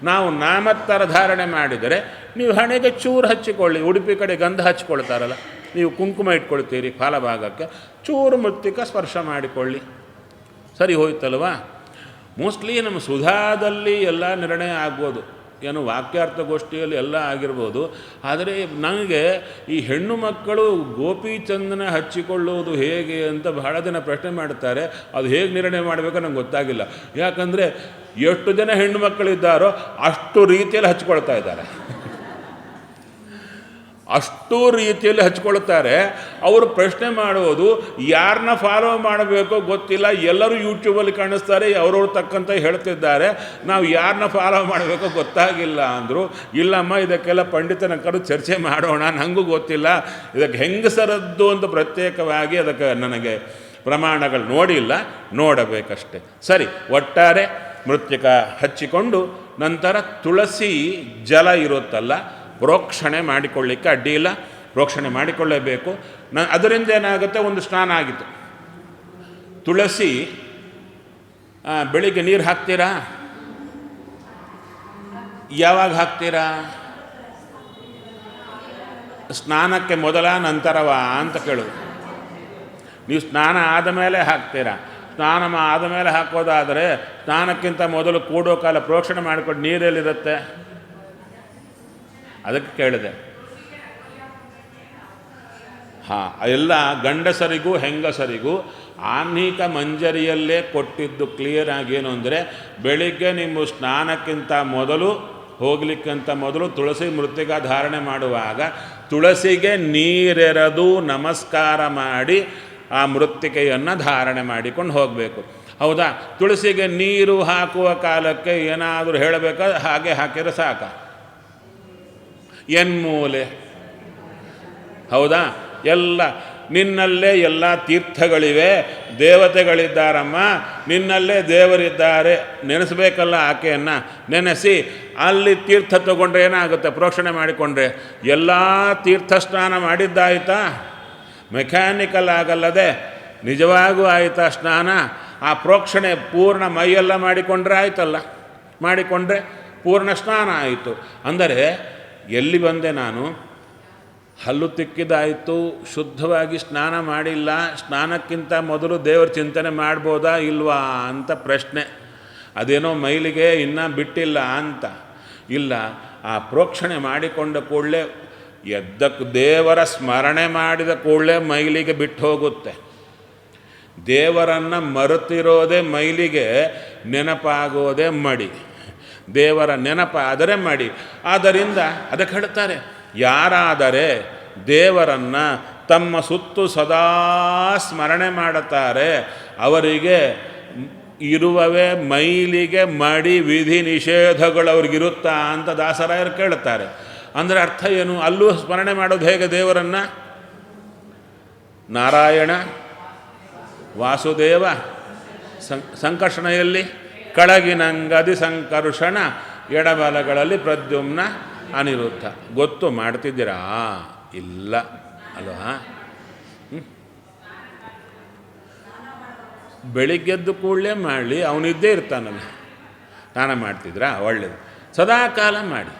ನಾವು ನಾಮತ್ತರ ಧಾರಣೆ ಮಾಡಿದರೆ ನೀವು ಹಣೆಗೆ ಚೂರು ಹಚ್ಚಿಕೊಳ್ಳಿ. ಉಡುಪಿ ಕಡೆ ಗಂಧ ಹಚ್ಕೊಳ್ತಾರಲ್ಲ, ನೀವು ಕುಂಕುಮ ಇಟ್ಕೊಳ್ತೀರಿ ಫಲಭಾಗಕ್ಕೆ, ಚೂರು ಮೃತ್ತಿಕಾ ಸ್ಪರ್ಶ ಮಾಡಿಕೊಳ್ಳಿ, ಸರಿ ಹೋಯ್ತಲ್ವಾ? ಮೋಸ್ಟ್ಲಿ ನಮ್ಮ ಸುಧಾದಲ್ಲಿ ಎಲ್ಲ ನಿರ್ಣಯ ಆಗ್ಬೋದು. ಏನು ವಾಕ್ಯಾರ್ಥಗೋಷ್ಠಿಯಲ್ಲಿ ಎಲ್ಲ ಆಗಿರ್ಬೋದು. ಆದರೆ ನನಗೆ ಈ ಹೆಣ್ಣು ಮಕ್ಕಳು ಗೋಪಿಚಂದನ ಹಚ್ಚಿಕೊಳ್ಳುವುದು ಹೇಗೆ ಅಂತ ಬಹಳ ಜನ ಪ್ರಶ್ನೆ ಮಾಡ್ತಾರೆ. ಅದು ಹೇಗೆ ನಿರ್ಣಯ ಮಾಡಬೇಕೋ ನಂಗೆ ಗೊತ್ತಾಗಿಲ್ಲ. ಯಾಕಂದರೆ ಎಷ್ಟು ಜನ ಹೆಣ್ಣು ಮಕ್ಕಳಿದ್ದಾರೋ ಅಷ್ಟು ರೀತಿಯಲ್ಲಿ ಹಚ್ಕೊಳ್ತಾ ಇದ್ದಾರೆ. ಅಷ್ಟು ರೀತಿಯಲ್ಲಿ ಹಚ್ಕೊಳ್ತಾರೆ. ಅವರು ಪ್ರಶ್ನೆ ಮಾಡುವುದು ಯಾರನ್ನ ಫಾಲೋ ಮಾಡಬೇಕೋ ಗೊತ್ತಿಲ್ಲ. ಎಲ್ಲರೂ ಯೂಟ್ಯೂಬಲ್ಲಿ ಕಾಣಿಸ್ತಾರೆ, ಅವ್ರವ್ರು ತಕ್ಕಂತ ಹೇಳ್ತಿದ್ದಾರೆ. ನಾವು ಯಾರನ್ನ ಫಾಲೋ ಮಾಡಬೇಕೋ ಗೊತ್ತಾಗಿಲ್ಲ ಅಂದರು. ಇಲ್ಲಮ್ಮ, ಇದಕ್ಕೆಲ್ಲ ಪಂಡಿತನ ಕರೆದು ಚರ್ಚೆ ಮಾಡೋಣ, ನನಗೂ ಗೊತ್ತಿಲ್ಲ. ಇದಕ್ಕೆ ಹೆಂಗಸರದ್ದು ಅಂತ ಪ್ರತ್ಯೇಕವಾಗಿ ಅದಕ್ಕೆ ನನಗೆ ಪ್ರಮಾಣಗಳು ನೋಡಿಲ್ಲ, ನೋಡಬೇಕಷ್ಟೆ. ಸರಿ, ಒಟ್ಟಾರೆ ಮೃತ್ತಿಕ ಹಚ್ಚಿಕೊಂಡು ನಂತರ ತುಳಸಿ ಜಲ ಇರುತ್ತಲ್ಲ, ಪ್ರೋಕ್ಷಣೆ ಮಾಡಿಕೊಳ್ಳಿಕ್ಕೆ ಅಡ್ಡಿ ಇಲ್ಲ, ಪ್ರೋಕ್ಷಣೆ ಮಾಡಿಕೊಳ್ಳೇಬೇಕು. ಅದರಿಂದ ಏನಾಗುತ್ತೆ, ಒಂದು ಸ್ನಾನ ಆಗಿತ್ತು. ತುಳಸಿ ಬೆಳಿಗ್ಗೆ ನೀರು ಹಾಕ್ತೀರಾ? ಯಾವಾಗ ಹಾಕ್ತೀರಾ? ಸ್ನಾನಕ್ಕೆ ಮೊದಲ ನಂತರವಾ ಅಂತ ಕೇಳೋದು. ನೀವು ಸ್ನಾನ ಆದ ಮೇಲೆ ಹಾಕ್ತೀರಾ. ಸ್ನಾನ ಆದ ಮೇಲೆ ಹಾಕೋದಾದರೆ ಸ್ನಾನಕ್ಕಿಂತ ಮೊದಲು ಕೂಡೋ ಕಾಲ ಪ್ರೋಕ್ಷಣೆ ಮಾಡಿಕೊಂಡು ನೀರೆಲ್ಲಿರುತ್ತೆ? ಅದಕ್ಕೆ ಕೇಳಿದೆ. ಎಲ್ಲ ಗಂಡಸರಿಗೂ ಹೆಂಗಸರಿಗೂ ಆಹ್ನಿಕ ಮಂಜರಿಯಲ್ಲೇ ಕೊಟ್ಟಿದ್ದು ಕ್ಲಿಯರ್ ಆಗೇನು ಅಂದರೆ, ಬೆಳಿಗ್ಗೆ ನಿಮ್ಮ ಸ್ನಾನಕ್ಕಿಂತ ಮೊದಲು ಹೋಗ್ಲಿಕ್ಕಿಂತ ಮೊದಲು ತುಳಸಿ ಮೃತ್ತಿಕ ಧಾರಣೆ ಮಾಡುವಾಗ ತುಳಸಿಗೆ ನೀರೆರೆದು ನಮಸ್ಕಾರ ಮಾಡಿ ಆ ಮೃತ್ತಿಕೆಯನ್ನು ಧಾರಣೆ ಮಾಡಿಕೊಂಡು ಹೋಗಬೇಕು. ಹೌದಾ? ತುಳಸಿಗೆ ನೀರು ಹಾಕುವ ಕಾಲಕ್ಕೆ ಏನಾದರೂ ಹೇಳಬೇಕಾ? ಹಾಗೆ ಹಾಕಿದ್ರೆ ಸಾಕ? ಎನ್ಮೂಲೆ? ಹೌದಾ? ಎಲ್ಲ ನಿನ್ನಲ್ಲೇ ಎಲ್ಲ ತೀರ್ಥಗಳಿವೆ, ದೇವತೆಗಳಿದ್ದಾರಮ್ಮ, ನಿನ್ನಲ್ಲೇ ದೇವರಿದ್ದಾರೆ, ನೆನೆಸಬೇಕಲ್ಲ. ಆಕೆಯನ್ನು ನೆನೆಸಿ ಅಲ್ಲಿ ತೀರ್ಥ ತಗೊಂಡ್ರೆ ಏನಾಗುತ್ತೆ? ಪ್ರೋಕ್ಷಣೆ ಮಾಡಿಕೊಂಡ್ರೆ ಎಲ್ಲ ತೀರ್ಥ ಸ್ನಾನ ಮಾಡಿದ್ದಾಯ್ತಾ? ಮೆಕ್ಯಾನಿಕಲ್ ಆಗಲ್ಲದೆ ನಿಜವಾಗೂ ಆಯಿತಾ ಸ್ನಾನ? ಆ ಪ್ರೋಕ್ಷಣೆ ಪೂರ್ಣ ಮೈಯೆಲ್ಲ ಮಾಡಿಕೊಂಡ್ರೆ ಆಯ್ತಲ್ಲ, ಮಾಡಿಕೊಂಡ್ರೆ ಪೂರ್ಣ ಸ್ನಾನ ಆಯಿತು. ಅಂದರೆ ಎಲ್ಲಿ ಬಂದೆ ನಾನು? ಹಲ್ಲು ತಿಕ್ಕಿದಾಯಿತು, ಶುದ್ಧವಾಗಿ ಸ್ನಾನ ಮಾಡಿಲ್ಲ, ಸ್ನಾನಕ್ಕಿಂತ ಮೊದಲು ದೇವರ ಚಿಂತನೆ ಮಾಡ್ಬೋದಾ ಇಲ್ವಾ ಅಂತ ಪ್ರಶ್ನೆ. ಅದೇನೋ ಮೈಲಿಗೆ ಇನ್ನೂ ಬಿಟ್ಟಿಲ್ಲ ಅಂತ. ಇಲ್ಲ, ಆ ಪ್ರೋಕ್ಷಣೆ ಮಾಡಿಕೊಂಡ ಕೂಡಲೇ ಎದ್ದಕ್ಕೆ ದೇವರ ಸ್ಮರಣೆ ಮಾಡಿದ ಕೂಡಲೇ ಮೈಲಿಗೆ ಬಿಟ್ಟು ಹೋಗುತ್ತೆ. ದೇವರನ್ನು ಮರೆತಿರೋದೇ ಮೈಲಿಗೆ, ನೆನಪಾಗೋದೇ ಮಡಿ. ದೇವರ ನೆನಪಾದರೆ ಮಡಿ. ಆದ್ದರಿಂದ ಅದಕ್ಕೆ ಹೇಳ್ತಾರೆ, ಯಾರಾದರೆ ದೇವರನ್ನು ತಮ್ಮ ಸುತ್ತು ಸದಾ ಸ್ಮರಣೆ ಮಾಡುತ್ತಾರೆ ಅವರಿಗೆ ಇರುವವೇ ಮೈಲಿಗೆ ಮಡಿ ವಿಧಿ ನಿಷೇಧಗಳು ಅವ್ರಿಗಿರುತ್ತಾ ಅಂತ ದಾಸರಾಯರು ಕೇಳ್ತಾರೆ. ಅಂದರೆ ಅರ್ಥ ಏನು? ಅಲ್ಲೂ ಸ್ಮರಣೆ ಮಾಡೋದು ಹೇಗೆ ದೇವರನ್ನು? ನಾರಾಯಣ ವಾಸುದೇವ ಸಂಕರ್ಷಣೆಯಲ್ಲಿ ಕೆಳಗಿನಂಗದಿ ಸಂಕರ್ಷಣ, ಎಡಬಲಗಳಲ್ಲಿ ಪ್ರದ್ಯುಮ್ನ ಅನಿರುದ್ಧ. ಗೊತ್ತು ಮಾಡ್ತಿದ್ದೀರಾ? ಇಲ್ಲ ಅಲ್ವಾ? ಬೆಳಿಗ್ಗೆದ್ದು ಕೂಡಲೇ ಮಾಡಲಿ, ಅವನಿದ್ದೇ ಇರ್ತಾನಲ್ಲ. ಸ್ನಾನ ಮಾಡ್ತಿದ್ರಾ? ಒಳ್ಳೆಯದು. ಸದಾ ಕಾಲ ಮಾಡಿ.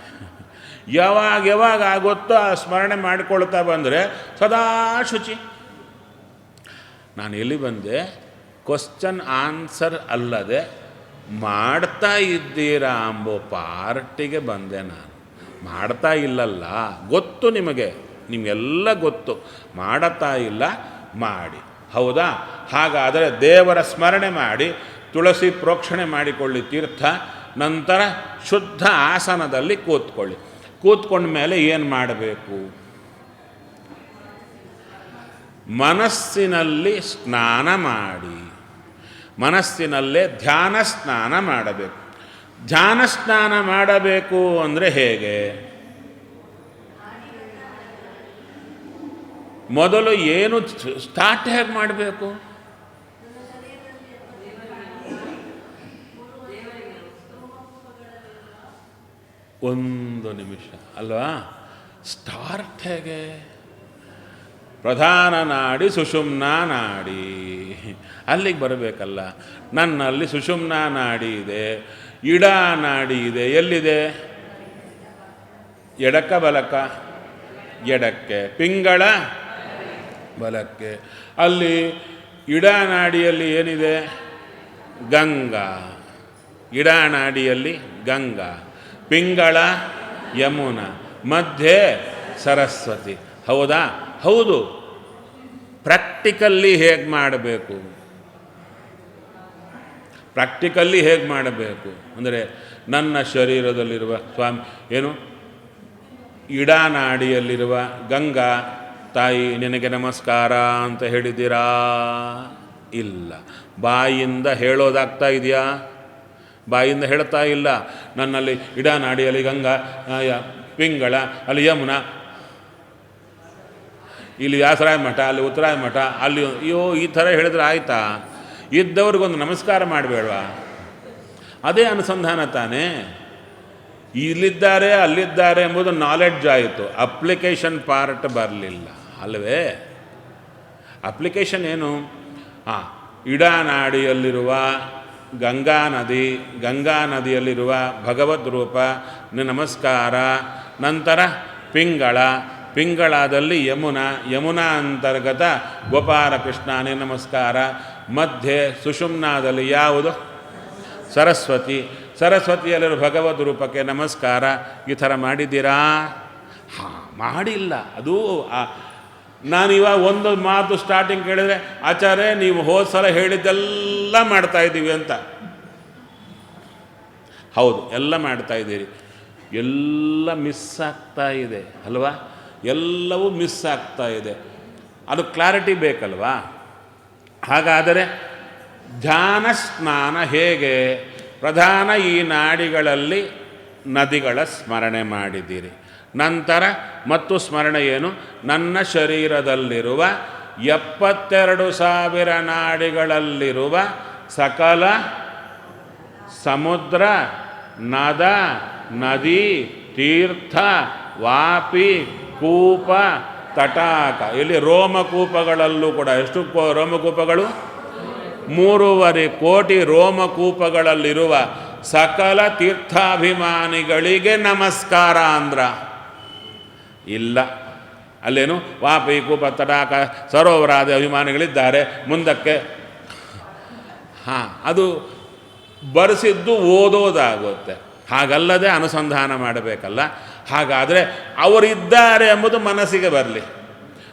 ಯಾವಾಗ ಆಗುತ್ತೋ ಆ ಸ್ಮರಣೆ ಮಾಡಿಕೊಳ್ತಾ ಬಂದರೆ ಸದಾ ಶುಚಿ. ನಾನು ಎಲ್ಲಿ ಬಂದೆ? ಕ್ವಶ್ಚನ್ ಆನ್ಸರ್ ಅಲ್ಲದೆ ಮಾಡ್ತಾ ಇದ್ದೀರಾ ಅಂಬೋ ಪಾರ್ಟಿಗೆ ಬಂದೆ ನಾನು. ಮಾಡ್ತಾ ಇಲ್ಲಲ್ಲ, ಗೊತ್ತು ನಿಮಗೆಲ್ಲ ಗೊತ್ತು. ಮಾಡುತ್ತಾ ಇಲ್ಲ, ಮಾಡಿ. ಹೌದಾ? ಹಾಗಾದರೆ ದೇವರ ಸ್ಮರಣೆ ಮಾಡಿ ತುಳಸಿ ಪ್ರೋಕ್ಷಣೆ ಮಾಡಿಕೊಳ್ಳಿ ತೀರ್ಥ. ನಂತರ ಶುದ್ಧ ಆಸನದಲ್ಲಿ ಕೂತ್ಕೊಳ್ಳಿ. ಕೂತ್ಕೊಂಡ ಮೇಲೆ ಏನು ಮಾಡಬೇಕು? ಮನಸ್ಸಿನಲ್ಲಿ ಸ್ನಾನ ಮಾಡಿ, ಮನಸ್ಸಿನಲ್ಲೇ ಧ್ಯಾನ ಸ್ನಾನ ಮಾಡಬೇಕು. ಧ್ಯಾನ ಸ್ನಾನ ಮಾಡಬೇಕು ಅಂದರೆ ಹೇಗೆ? ಮೊದಲು ಏನು ಸ್ಟಾರ್ಟ್ ಹೇಗೆ ಮಾಡಬೇಕು? ಒಂದು ನಿಮಿಷ ಅಲ್ವಾ? ಸ್ಟಾರ್ಟ್ ಹೇಗೆ? ಪ್ರಧಾನ ನಾಡಿ ಸುಷುಮ್ನಾ ನಾಡಿ, ಅಲ್ಲಿಗೆ ಬರಬೇಕಲ್ಲ. ನನ್ನಲ್ಲಿ ಸುಷುಮ್ನಾ ನಾಡಿ ಇದೆ, ಇಡಾ ನಾಡಿ ಇದೆ. ಎಲ್ಲಿದೆ? ಎಡಕ್ಕ ಬಲಕ್ಕ? ಎಡಕ್ಕೆ. ಪಿಂಗಳ ಬಲಕ್ಕೆ. ಅಲ್ಲಿ ಇಡಾ ನಾಡಿಯಲ್ಲಿ ಏನಿದೆ? ಗಂಗಾ. ಇಡಾ ನಾಡಿಯಲ್ಲಿ ಗಂಗಾ. ಪಿಂಗಳ ಯಮುನಾ ಮಧ್ಯೆ ಸರಸ್ವತಿ. ಹೌದಾ? ಹೌದು. ಪ್ರಾಕ್ಟಿಕಲ್ಲಿ ಹೇಗೆ ಮಾಡಬೇಕು? ಪ್ರಾಕ್ಟಿಕಲ್ಲಿ ಹೇಗೆ ಮಾಡಬೇಕು ಅಂದರೆ, ನನ್ನ ಶರೀರದಲ್ಲಿರುವ ಸ್ವಾಮಿ ಏನು ಇಡಾನಾಡಿಯಲ್ಲಿರುವ ಗಂಗಾ ತಾಯಿ ನಿನಗೆ ನಮಸ್ಕಾರ ಅಂತ ಹೇಳಿದ್ದೀರಾ? ಇಲ್ಲ. ಬಾಯಿಂದ ಹೇಳೋದಾಗ್ತಾ ಇದೆಯಾ? ಬಾಯಿಂದ ಹೇಳ್ತಾ ಇಲ್ಲ. ನನ್ನಲ್ಲಿ ಇಡಾನಾಡಿಯಲ್ಲಿ ಗಂಗಾ, ಪಿಂಗಳ, ಅಲ್ಲಿ ಯಮುನಾ, ಇಲ್ಲಿ ವ್ಯಾಸರಾಯ ಮಠ, ಅಲ್ಲಿ ಉತ್ತರಾಯ ಮಠ, ಅಲ್ಲಿ ಅಯ್ಯೋ ಈ ಥರ ಹೇಳಿದ್ರೆ ಆಯಿತಾ? ಇದ್ದವ್ರಿಗೊಂದು ನಮಸ್ಕಾರ ಮಾಡಬೇಡವಾ? ಅದೇ ಅನುಸಂಧಾನ ತಾನೇ. ಇಲ್ಲಿದ್ದಾರೆ ಅಲ್ಲಿದ್ದಾರೆ ಎಂಬುದು ನಾಲೆಡ್ಜ್ ಆಯಿತು, ಅಪ್ಲಿಕೇಶನ್ ಪಾರ್ಟ್ ಬರಲಿಲ್ಲ ಅಲ್ವೇ? ಅಪ್ಲಿಕೇಶನ್ ಏನು? ಇಡಾನಾಡಿಯಲ್ಲಿರುವ ಗಂಗಾ ನದಿ, ಗಂಗಾ ನದಿಯಲ್ಲಿರುವ ಭಗವದ್ ರೂಪ ನಮಸ್ಕಾರ. ನಂತರ ಪಿಂಗಳ, ಪಿಂಗಳಾದಲ್ಲಿ ಯಮುನಾ, ಯಮುನಾ ಅಂತರ್ಗತ ಗೋಪಾಲಕೃಷ್ಣನೇ ನಮಸ್ಕಾರ. ಮಧ್ಯೆ ಸುಷುಮ್ನಾದಲ್ಲಿ ಯಾವುದು? ಸರಸ್ವತಿ, ಸರಸ್ವತಿಯಲ್ಲಿರುವ ಭಗವದ್ ರೂಪಕ್ಕೆ ನಮಸ್ಕಾರ. ಈ ಥರ ಮಾಡಿದ್ದೀರಾ? ಮಾಡಿಲ್ಲ. ಅದು ನಾನಿವಾಗ ಒಂದು ಮಾತು ಸ್ಟಾರ್ಟಿಂಗ್ ಕೇಳಿದರೆ, ಆಚಾರ್ಯ ನೀವು ಹೋದ ಸಲ ಹೇಳಿದ್ದೆಲ್ಲ ಮಾಡ್ತಾಯಿದ್ದೀವಿ ಅಂತ. ಹೌದು, ಎಲ್ಲ ಮಾಡ್ತಾಯಿದ್ದೀರಿ. ಎಲ್ಲ ಮಿಸ್ ಆಗ್ತಾ ಇದೆ ಅಲ್ವಾ? ಎಲ್ಲವೂ ಮಿಸ್ ಆಗ್ತಾ ಇದೆ. ಅದು ಕ್ಲಾರಿಟಿ ಬೇಕಲ್ವಾ? ಹಾಗಾದರೆ ಧ್ಯಾನ ಸ್ನಾನ ಹೇಗೆ? ಪ್ರಧಾನ ಈ ನಾಡಿಗಳಲ್ಲಿ ನದಿಗಳ ಸ್ಮರಣೆ ಮಾಡಿದ್ದೀರಿ. ನಂತರ ಮತ್ತು ಸ್ಮರಣೆ ಏನು? ನನ್ನ ಶರೀರದಲ್ಲಿರುವ 72,000 ನಾಡಿಗಳಲ್ಲಿರುವ ಸಕಲ ಸಮುದ್ರ, ನದ, ನದಿ, ತೀರ್ಥ, ವಾಪಿ, ಕೂಪ, ತಟಾಕ, ಇಲ್ಲಿ ರೋಮಕೂಪಗಳಲ್ಲೂ ಕೂಡ ಎಷ್ಟು ರೋಮಕೂಪಗಳು? 3.5 ಕೋಟಿ ರೋಮಕೂಪಗಳಲ್ಲಿರುವ ಸಕಲ ತೀರ್ಥಾಭಿಮಾನಿಗಳಿಗೆ ನಮಸ್ಕಾರ ಅಂದ್ರ ಇಲ್ಲ. ಅಲ್ಲೇನು ವಾಪಿ, ಕೂಪ, ತಟಾಕ, ಸರೋವರಾದ ಅಭಿಮಾನಿಗಳಿದ್ದಾರೆ. ಮುಂದಕ್ಕೆ ಅದು ಬರೆಸಿದ್ದು ಓದೋದಾಗುತ್ತೆ. ಹಾಗಲ್ಲದೆ ಅನುಸಂಧಾನ ಮಾಡಬೇಕಲ್ಲ. ಹಾಗಾದರೆ ಅವರಿದ್ದಾರೆ ಎಂಬುದು ಮನಸ್ಸಿಗೆ ಬರಲಿ.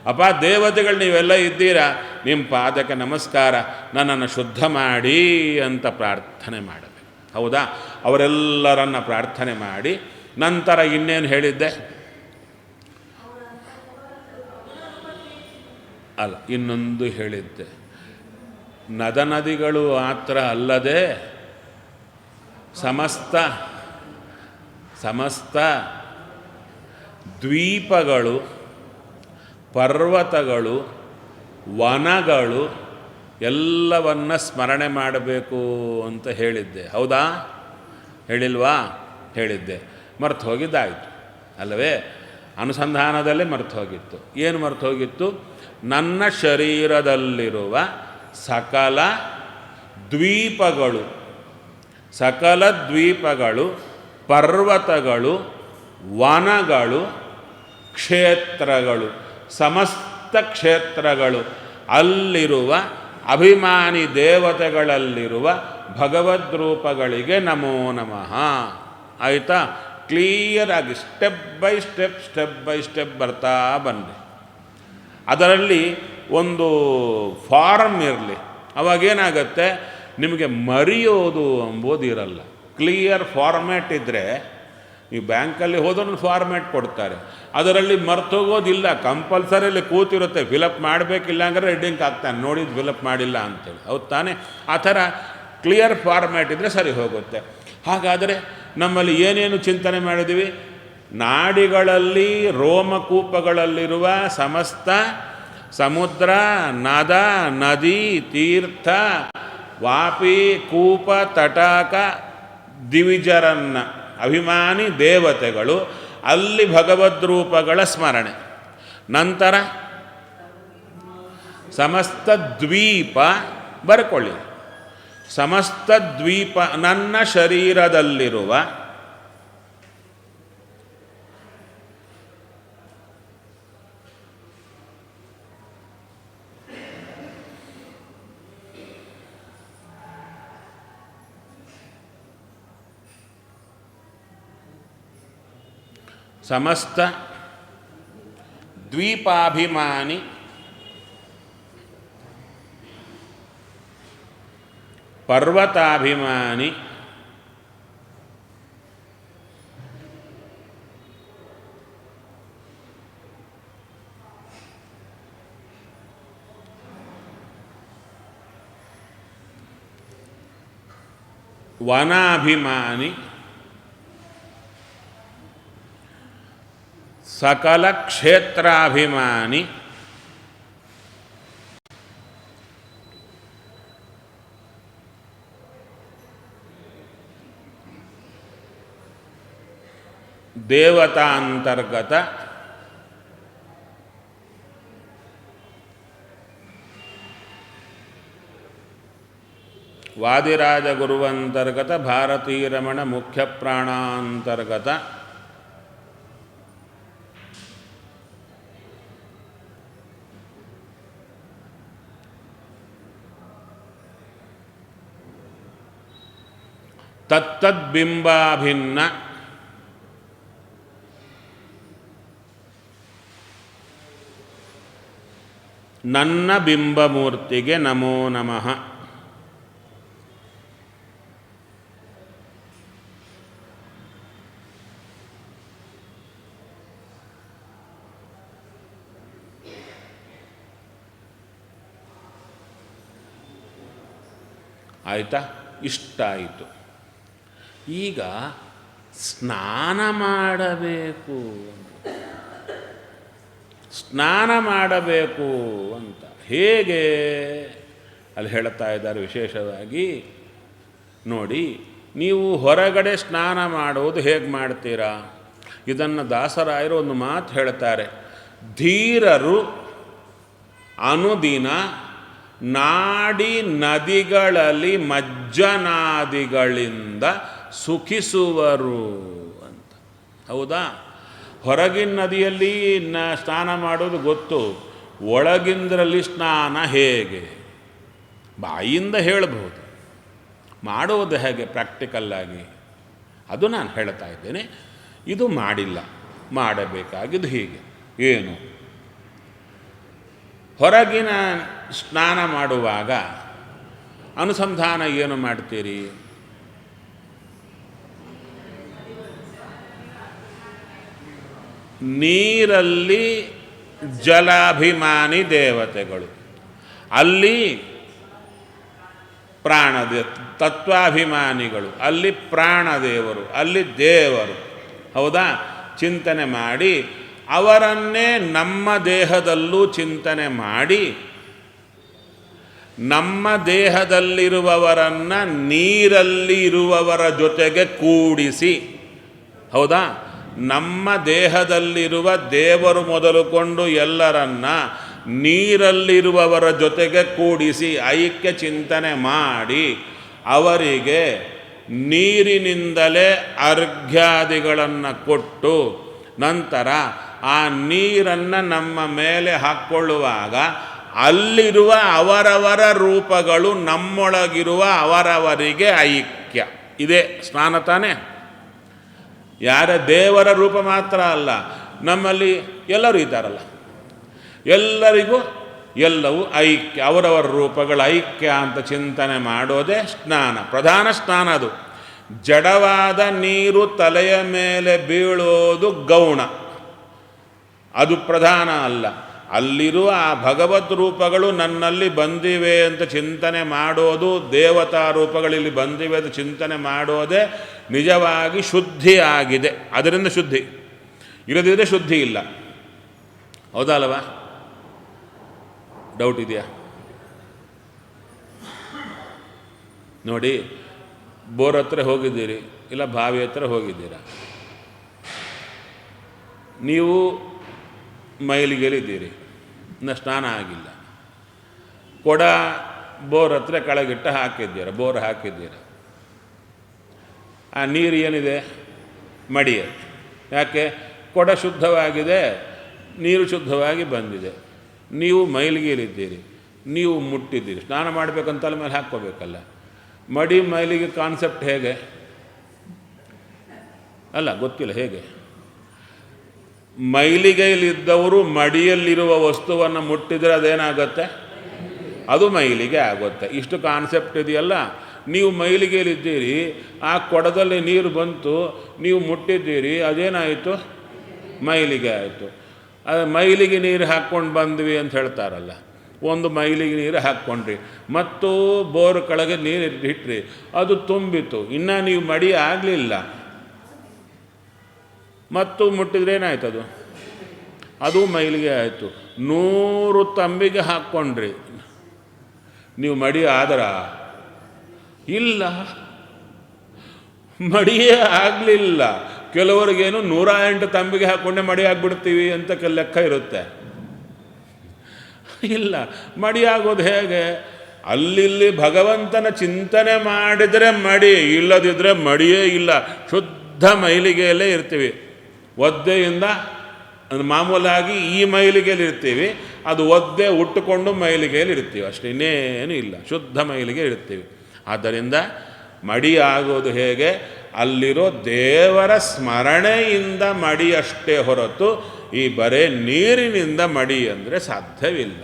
ಅಪ್ಪ ದೇವತೆಗಳು ನೀವೆಲ್ಲ ಇದ್ದೀರಾ, ನಿಮ್ಮ ಪಾದಕ್ಕೆ ನಮಸ್ಕಾರ, ನನ್ನನ್ನು ಶುದ್ಧ ಮಾಡಿ ಅಂತ ಪ್ರಾರ್ಥನೆ ಮಾಡಬೇಕು. ಹೌದಾ? ಅವರೆಲ್ಲರನ್ನ ಪ್ರಾರ್ಥನೆ ಮಾಡಿ ನಂತರ ಇನ್ನೇನು ಹೇಳಿದ್ದೆ? ಅಲ್ಲ, ಇನ್ನೊಂದು ಹೇಳಿದ್ದೆ. ನದ ನದಿಗಳು ಮಾತ್ರ ಅಲ್ಲದೆ ಸಮಸ್ತ ದ್ವೀಪಗಳು, ಪರ್ವತಗಳು, ವನಗಳು ಎಲ್ಲವನ್ನ ಸ್ಮರಣೆ ಮಾಡಬೇಕು ಅಂತ ಹೇಳಿದ್ದೆ. ಹೌದಾ? ಹೇಳಿಲ್ವಾ? ಹೇಳಿದ್ದೆ. ಮರ್ತು ಹೋಗಿದ್ದಾಯಿತು ಅಲ್ಲವೇ? ಅನುಸಂಧಾನದಲ್ಲೇ ಮರ್ತು ಹೋಗಿತ್ತು. ಏನು ಮರ್ತು ಹೋಗಿತ್ತು? ನನ್ನ ಶರೀರದಲ್ಲಿರುವ ಸಕಲ ದ್ವೀಪಗಳು, ಸಕಲ ದ್ವೀಪಗಳು, ಪರ್ವತಗಳು, ವನಗಳು, ಕ್ಷೇತ್ರಗಳು, ಸಮಸ್ತ ಕ್ಷೇತ್ರಗಳು, ಅಲ್ಲಿರುವ ಅಭಿಮಾನಿ ದೇವತೆಗಳಲ್ಲಿರುವ ಭಗವದ್ರೂಪಗಳಿಗೆ ನಮೋ ನಮಃ. ಆಯಿತಾ? ಕ್ಲಿಯರಾಗಿ ಸ್ಟೆಪ್ ಬೈ ಸ್ಟೆಪ್ ಬರ್ತಾ ಬನ್ನಿ. ಅದರಲ್ಲಿ ಒಂದು ಫಾರ್ಮ್ ಇರಲಿ. ಅವಾಗೇನಾಗತ್ತೆ, ನಿಮಗೆ ಮರೆಯೋದು ಎಂಬುದು ಇರಲ್ಲ. ಕ್ಲಿಯರ್ ಫಾರ್ಮ್ಯಾಟ್ ಇದ್ದರೆ, ನೀವು ಬ್ಯಾಂಕಲ್ಲಿ ಹೋದೊಂದು ಫಾರ್ಮ್ಯಾಟ್ ಕೊಡ್ತಾರೆ, ಅದರಲ್ಲಿ ಮರ್ತೋಗೋದಿಲ್ಲ. ಕಂಪಲ್ಸರಿಯಲ್ಲಿ ಕೂತಿರುತ್ತೆ, ಫಿಲಪ್ ಮಾಡಬೇಕಿಲ್ಲ ಅಂದರೆ ಹೆಡ್ಡಿಂಗ್ ಆಗ್ತಾನೆ, ನೋಡಿದ್ದು ಫಿಲಪ್ ಮಾಡಿಲ್ಲ ಅಂತೇಳಿ. ಹೌದು ತಾನೆ? ಆ ಥರ ಕ್ಲಿಯರ್ ಫಾರ್ಮ್ಯಾಟ್ ಇದ್ದರೆ ಸರಿ ಹೋಗುತ್ತೆ. ಹಾಗಾದರೆ ನಮ್ಮಲ್ಲಿ ಏನೇನು ಚಿಂತನೆ ಮಾಡಿದ್ದೀವಿ? ನಾಡಿಗಳಲ್ಲಿ ರೋಮಕೂಪಗಳಲ್ಲಿರುವ ಸಮಸ್ತ ಸಮುದ್ರ, ನದ, ನದಿ, ತೀರ್ಥ, ವಾಪಿ, ಕೂಪ, ತಟಾಕ, ದಿವಿಜರನ್ನ ಅಭಿಮಾನಿ ದೇವತೆಗಳು, ಅಲ್ಲಿ ಭಗವದ್ರೂಪಗಳ ಸ್ಮರಣೆ. ನಂತರ ಸಮಸ್ತ ದ್ವೀಪ, ಬರ್ಕೊಳ್ಳಿ, ಸಮಸ್ತ ದ್ವೀಪ ನನ್ನ ಶರೀರದಲ್ಲಿರುವ ಸಮಸ್ತ ದ್ವೀಪಾಭಿಮಾನಿ ಪರ್ವತಾಭಿಮಾನಿ ವನಾಭಿಮಾನಿ ಸಕಲ ಕ್ಷೇತ್ರಾಭಿಮಾನಿ ದೇವತಾಂತರ್ಗತ ವಾದಿರಾಜ ಗುರುವಂತರ್ಗತ ಭಾರತೀರಮಣ ಮುಖ್ಯ ಪ್ರಾಣಾಂತರ್ಗತ ತತ್ತದ್ಬಿಂಬಾಭಿನ್ನ ನನ್ನ ಬಿಂಬಮೂರ್ತಿಗೆ ನಮೋ ನಮಃ. ಆಯಿತಾ? ಇಷ್ಟ ಆಯಿತು. ಈಗ ಸ್ನಾನ ಮಾಡಬೇಕು, ಸ್ನಾನ ಮಾಡಬೇಕು ಅಂತ ಹೇಗೆ ಅಲ್ಲಿ ಹೇಳ್ತಾ ಇದ್ದಾರೆ ವಿಶೇಷವಾಗಿ. ನೋಡಿ, ನೀವು ಹೊರಗಡೆ ಸ್ನಾನ ಮಾಡೋದು ಹೇಗೆ ಮಾಡ್ತೀರಾ? ಇದನ್ನು ದಾಸರಾಯರು ಒಂದು ಮಾತು ಹೇಳ್ತಾರೆ. ಧೀರರು ಅನುದಿನ ನಾಡಿ ನದಿಗಳಲ್ಲಿ ಮಜ್ಜನಾದಿಗಳಿಂದ ಸುಖಿಸುವರು ಅಂತ. ಹೌದಾ? ಹೊರಗಿನ ನದಿಯಲ್ಲಿ ಸ್ನಾನ ಮಾಡೋದು ಗೊತ್ತು, ಒಳಗಿಂದರಲ್ಲಿ ಸ್ನಾನ ಹೇಗೆ? ಬಾಯಿಯಿಂದ ಹೇಳಬಹುದು, ಮಾಡೋದು ಹೇಗೆ ಪ್ರಾಕ್ಟಿಕಲ್ಲಾಗಿ ಅದು ನಾನು ಹೇಳ್ತಾ ಇದ್ದೇನೆ. ಇದು ಮಾಡಿಲ್ಲ, ಮಾಡಬೇಕಾಗಿದ್ದು ಹೀಗೆ. ಏನು? ಹೊರಗಿನ ಸ್ನಾನ ಮಾಡುವಾಗ ಅನುಸಂಧಾನ ಏನು ಮಾಡ್ತೀರಿ? ನೀರಲ್ಲಿ ಜಲಾಭಿಮಾನಿ ದೇವತೆಗಳು, ಅಲ್ಲಿ ತತ್ವಾಭಿಮಾನಿಗಳು, ಅಲ್ಲಿ ಪ್ರಾಣದೇವರು, ಅಲ್ಲಿ ದೇವರು. ಹೌದಾ? ಚಿಂತನೆ ಮಾಡಿ ಅವರನ್ನೇ ನಮ್ಮ ದೇಹದಲ್ಲೂ ಚಿಂತನೆ ಮಾಡಿ ನಮ್ಮ ದೇಹದಲ್ಲಿರುವವರನ್ನು ನೀರಲ್ಲಿ ಇರುವವರ ಜೊತೆಗೆ ಕೂಡಿಸಿ, ಹೌದಾ? ನಮ್ಮ ದೇಹದಲ್ಲಿರುವ ದೇವರು ಮೊದಲುಕೊಂಡು ಎಲ್ಲರನ್ನ ನೀರಲ್ಲಿರುವವರ ಜೊತೆಗೆ ಕೂಡಿಸಿ ಐಕ್ಯ ಚಿಂತನೆ ಮಾಡಿ ಅವರಿಗೆ ನೀರಿನಿಂದಲೇ ಅರ್ಘ್ಯಾದಿಗಳನ್ನು ಕೊಟ್ಟು ನಂತರ ಆ ನೀರನ್ನು ನಮ್ಮ ಮೇಲೆ ಹಾಕ್ಕೊಳ್ಳುವಾಗ ಅಲ್ಲಿರುವ ಅವರವರ ರೂಪಗಳು ನಮ್ಮೊಳಗಿರುವ ಅವರವರಿಗೆ ಐಕ್ಯ. ಇದೇ ಸ್ನಾನ ತಾನೇ? ಯಾರ ದೇವರ ರೂಪ ಮಾತ್ರ ಅಲ್ಲ, ನಮ್ಮಲ್ಲಿ ಎಲ್ಲರೂ ಇದ್ದಾರಲ್ಲ, ಎಲ್ಲರಿಗೂ ಎಲ್ಲವೂ ಐಕ್ಯ, ಅವರವರ ರೂಪಗಳ ಐಕ್ಯ ಅಂತ ಚಿಂತನೆ ಮಾಡೋದೇ ಸ್ನಾನ. ಪ್ರಧಾನ ಸ್ನಾನ ಅದು. ಜಡವಾದ ನೀರು ತಲೆಯ ಮೇಲೆ ಬೀಳೋದು ಗೌಣ, ಅದು ಪ್ರಧಾನ ಅಲ್ಲ. ಅಲ್ಲಿರುವ ಆ ಭಗವದ್ ರೂಪಗಳು ನನ್ನಲ್ಲಿ ಬಂದಿವೆ ಅಂತ ಚಿಂತನೆ ಮಾಡೋದು, ದೇವತಾ ರೂಪಗಳಲ್ಲಿ ಬಂದಿವೆ ಅಂತ ಚಿಂತನೆ ಮಾಡೋದೇ ನಿಜವಾಗಿ ಶುದ್ಧಿ ಆಗಿದೆ. ಅದರಿಂದ ಶುದ್ಧಿ, ಇಲ್ಲದಿದ್ದರೆ ಶುದ್ಧಿ ಇಲ್ಲ. ಹೌದಲ್ವಾ? ಡೌಟ್ ಇದೆಯಾ? ನೋಡಿ, ಬೋರ್ ಹತ್ರ ಹೋಗಿದ್ದೀರಿ, ಇಲ್ಲ ಬಾವಿ ಹತ್ರ ಹೋಗಿದ್ದೀರಾ, ನೀವು ಮೈಲಿಗೆಲಿದ್ದೀರಿ, ಇನ್ನು ಸ್ನಾನ ಆಗಿಲ್ಲ, ಕೊಡ ಬೋರ್ ಹತ್ರ ಕೆಳಗಿಟ್ಟ ಹಾಕಿದ್ದೀರ, ಬೋರ್ ಹಾಕಿದ್ದೀರ. ಆ ನೀರು ಏನಿದೆ? ಮಡಿಯೇ. ಯಾಕೆ? ಕೊಡ ಶುದ್ಧವಾಗಿದೆ, ನೀರು ಶುದ್ಧವಾಗಿ ಬಂದಿದೆ. ನೀವು ಮೈಲಿಗೆಲಿದ್ದೀರಿ, ನೀವು ಮುಟ್ಟಿದ್ದೀರಿ, ಸ್ನಾನ ಮಾಡಬೇಕಂತಲ್ಲ ಮೇಲೆ ಹಾಕ್ಕೋಬೇಕಲ್ಲ. ಮಡಿ ಮೈಲಿಗೆ ಕಾನ್ಸೆಪ್ಟ್ ಹೇಗೆ? ಅಲ್ಲ, ಗೊತ್ತಿಲ್ಲ ಹೇಗೆ. ಮೈಲಿಗೆಯಲ್ಲಿದ್ದವರು ಮಡಿಯಲ್ಲಿರುವ ವಸ್ತುವನ್ನು ಮುಟ್ಟಿದರೆ ಅದೇನಾಗುತ್ತೆ? ಅದು ಮೈಲಿಗೆ ಆಗುತ್ತೆ. ಇಷ್ಟು ಕಾನ್ಸೆಪ್ಟ್ ಇದೆಯಲ್ಲ. ನೀವು ಮೈಲಿಗೆಯಲ್ಲಿದ್ದೀರಿ, ಆ ಕೊಡದಲ್ಲಿ ನೀರು ಬಂತು, ನೀವು ಮುಟ್ಟಿದ್ದೀರಿ, ಅದೇನಾಯಿತು? ಮೈಲಿಗೆ ಆಯಿತು. ಅದು ಮೈಲಿಗೆ ನೀರು ಹಾಕ್ಕೊಂಡು ಬಂದ್ವಿ ಅಂತ ಹೇಳ್ತಾರಲ್ಲ. ಒಂದು ಮೈಲಿಗೆ ನೀರು ಹಾಕ್ಕೊಂಡ್ರಿ, ಮತ್ತು ಬೋರ್ ಕೆಳಗೆ ನೀರು ಇಟ್ರಿ, ಅದು ತುಂಬಿತು, ಇನ್ನು ನೀವು ಮಡಿ ಆಗಲಿಲ್ಲ, ಮತ್ತು ಮುಟ್ಟಿದ್ರೆ ಏನಾಯ್ತು? ಅದು ಮೈಲಿಗೆ ಆಯಿತು. 100 ತಂಬಿಗೆ ಹಾಕ್ಕೊಂಡ್ರಿ, ನೀವು ಮಡಿ ಆದರ? ಇಲ್ಲ, ಮಡಿಯೇ ಆಗಲಿಲ್ಲ. ಕೆಲವರಿಗೇನು 108 ತಂಬಿಗೆ ಹಾಕ್ಕೊಂಡೆ ಮಡಿ ಆಗಿಬಿಡ್ತೀವಿ ಅಂತ ಲೆಕ್ಕ ಇರುತ್ತೆ. ಇಲ್ಲ, ಮಡಿ ಆಗೋದು ಹೇಗೆ? ಅಲ್ಲಿ ಭಗವಂತನ ಚಿಂತನೆ ಮಾಡಿದರೆ ಮಡಿ, ಇಲ್ಲದಿದ್ದರೆ ಮಡಿಯೇ ಇಲ್ಲ. ಶುದ್ಧ ಮೈಲಿಗೆಯಲ್ಲೇ ಇರ್ತೀವಿ. ಒದ್ದೆಯಿಂದ ಮಾಮೂಲಾಗಿ ಈ ಮೈಲಿಗೆಯಲ್ಲಿ ಇರ್ತೀವಿ, ಅದು ಒದ್ದೆ ಉಟ್ಟುಕೊಂಡು ಮೈಲಿಗೆಯಲ್ಲಿ ಇರ್ತೀವಿ, ಅಷ್ಟೇ, ಇನ್ನೇನು ಇಲ್ಲ. ಶುದ್ಧ ಮೈಲಿಗೆ ಇರ್ತೀವಿ. ಆದ್ದರಿಂದ ಮಡಿ ಆಗೋದು ಹೇಗೆ? ಅಲ್ಲಿರೋ ದೇವರ ಸ್ಮರಣೆಯಿಂದ ಮಡಿಯಷ್ಟೇ ಹೊರತು ಈ ಬರೇ ನೀರಿನಿಂದ ಮಡಿ ಅಂದರೆ ಸಾಧ್ಯವಿಲ್ಲ.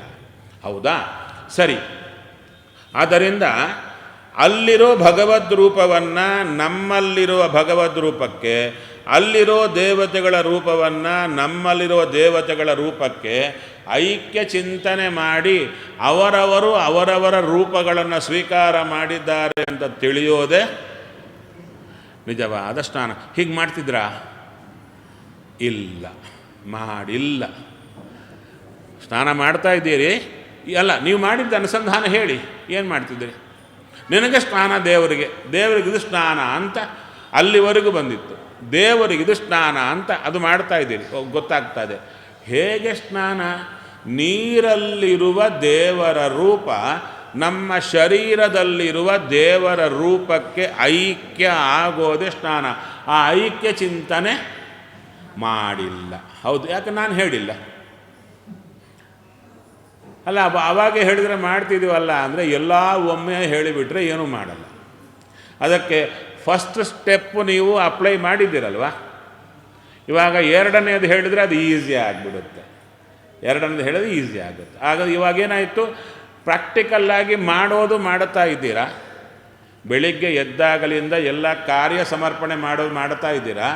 ಹೌದಾ? ಸರಿ. ಆದ್ದರಿಂದ ಅಲ್ಲಿರೋ ಭಗವದ್ ರೂಪವನ್ನು ನಮ್ಮಲ್ಲಿರುವ ಭಗವದ್ ರೂಪಕ್ಕೆ, ಅಲ್ಲಿರೋ ದೇವತೆಗಳ ರೂಪವನ್ನು ನಮ್ಮಲ್ಲಿರೋ ದೇವತೆಗಳ ರೂಪಕ್ಕೆ ಐಕ್ಯ ಚಿಂತನೆ ಮಾಡಿ ಅವರವರು ಅವರವರ ರೂಪಗಳನ್ನು ಸ್ವೀಕಾರ ಮಾಡಿದ್ದಾರೆ ಅಂತ ತಿಳಿಯೋದೇ ನಿಜವಾದ ಸ್ನಾನ. ಹೀಗೆ ಮಾಡ್ತಿದ್ರಾ? ಇಲ್ಲ, ಮಾಡಿಲ್ಲ. ಸ್ನಾನ ಮಾಡ್ತಾ ಇದ್ದೀರಿ ಅಲ್ಲ, ನೀವು ಮಾಡಿದ್ದ ಅನುಸಂಧಾನ ಹೇಳಿ, ಏನು ಮಾಡ್ತಿದ್ದೀರಿ? ನಿನಗೆ ಸ್ನಾನ ದೇವರಿಗೆ, ದೇವರಿಗಿದು ಸ್ನಾನ ಅಂತ ಅಲ್ಲಿವರೆಗೂ ಬಂದಿತ್ತು, ದೇವರಿಗಿದು ಸ್ನಾನ ಅಂತ ಅದು ಮಾಡ್ತಾ ಇದ್ದೀರಿ, ಗೊತ್ತಾಗ್ತಾ ಇದೆ. ಹೇಗೆ ಸ್ನಾನ? ನೀರಲ್ಲಿರುವ ದೇವರ ರೂಪ ನಮ್ಮ ಶರೀರದಲ್ಲಿರುವ ದೇವರ ರೂಪಕ್ಕೆ ಐಕ್ಯ ಆಗೋದೇ ಸ್ನಾನ. ಆ ಐಕ್ಯ ಚಿಂತನೆ ಮಾಡಿಲ್ಲ. ಹೌದು, ಯಾಕೆ ನಾನು ಹೇಳಿಲ್ಲ ಅಲ್ಲ. ಅವಾಗೇ ಹೇಳಿದರೆ ಮಾಡ್ತಿದ್ದೀವಲ್ಲ ಅಂದರೆ ಎಲ್ಲ ಒಮ್ಮೆ ಹೇಳಿಬಿಟ್ರೆ ಏನೂ ಮಾಡಲ್ಲ. ಅದಕ್ಕೆ ಫಸ್ಟ್ ಸ್ಟೆಪ್ಪು ನೀವು ಅಪ್ಲೈ ಮಾಡಿದ್ದೀರಲ್ವ, ಇವಾಗ ಎರಡನೇದು ಹೇಳಿದರೆ ಅದು ಈಸಿ ಆಗಿಬಿಡುತ್ತೆ. ಎರಡನೇದು ಹೇಳಿದ್ರೆ ಈಸಿ ಆಗುತ್ತೆ. ಆಗ ಇವಾಗೇನಾಯಿತು? ಪ್ರಾಕ್ಟಿಕಲ್ಲಾಗಿ ಮಾಡೋದು ಮಾಡುತ್ತಾ ಇದ್ದೀರಾ. ಬೆಳಿಗ್ಗೆ ಎದ್ದಾಗಲಿಂದ ಎಲ್ಲ ಕಾರ್ಯ ಸಮರ್ಪಣೆ ಮಾಡೋದು ಮಾಡ್ತಾ ಇದ್ದೀರಾ.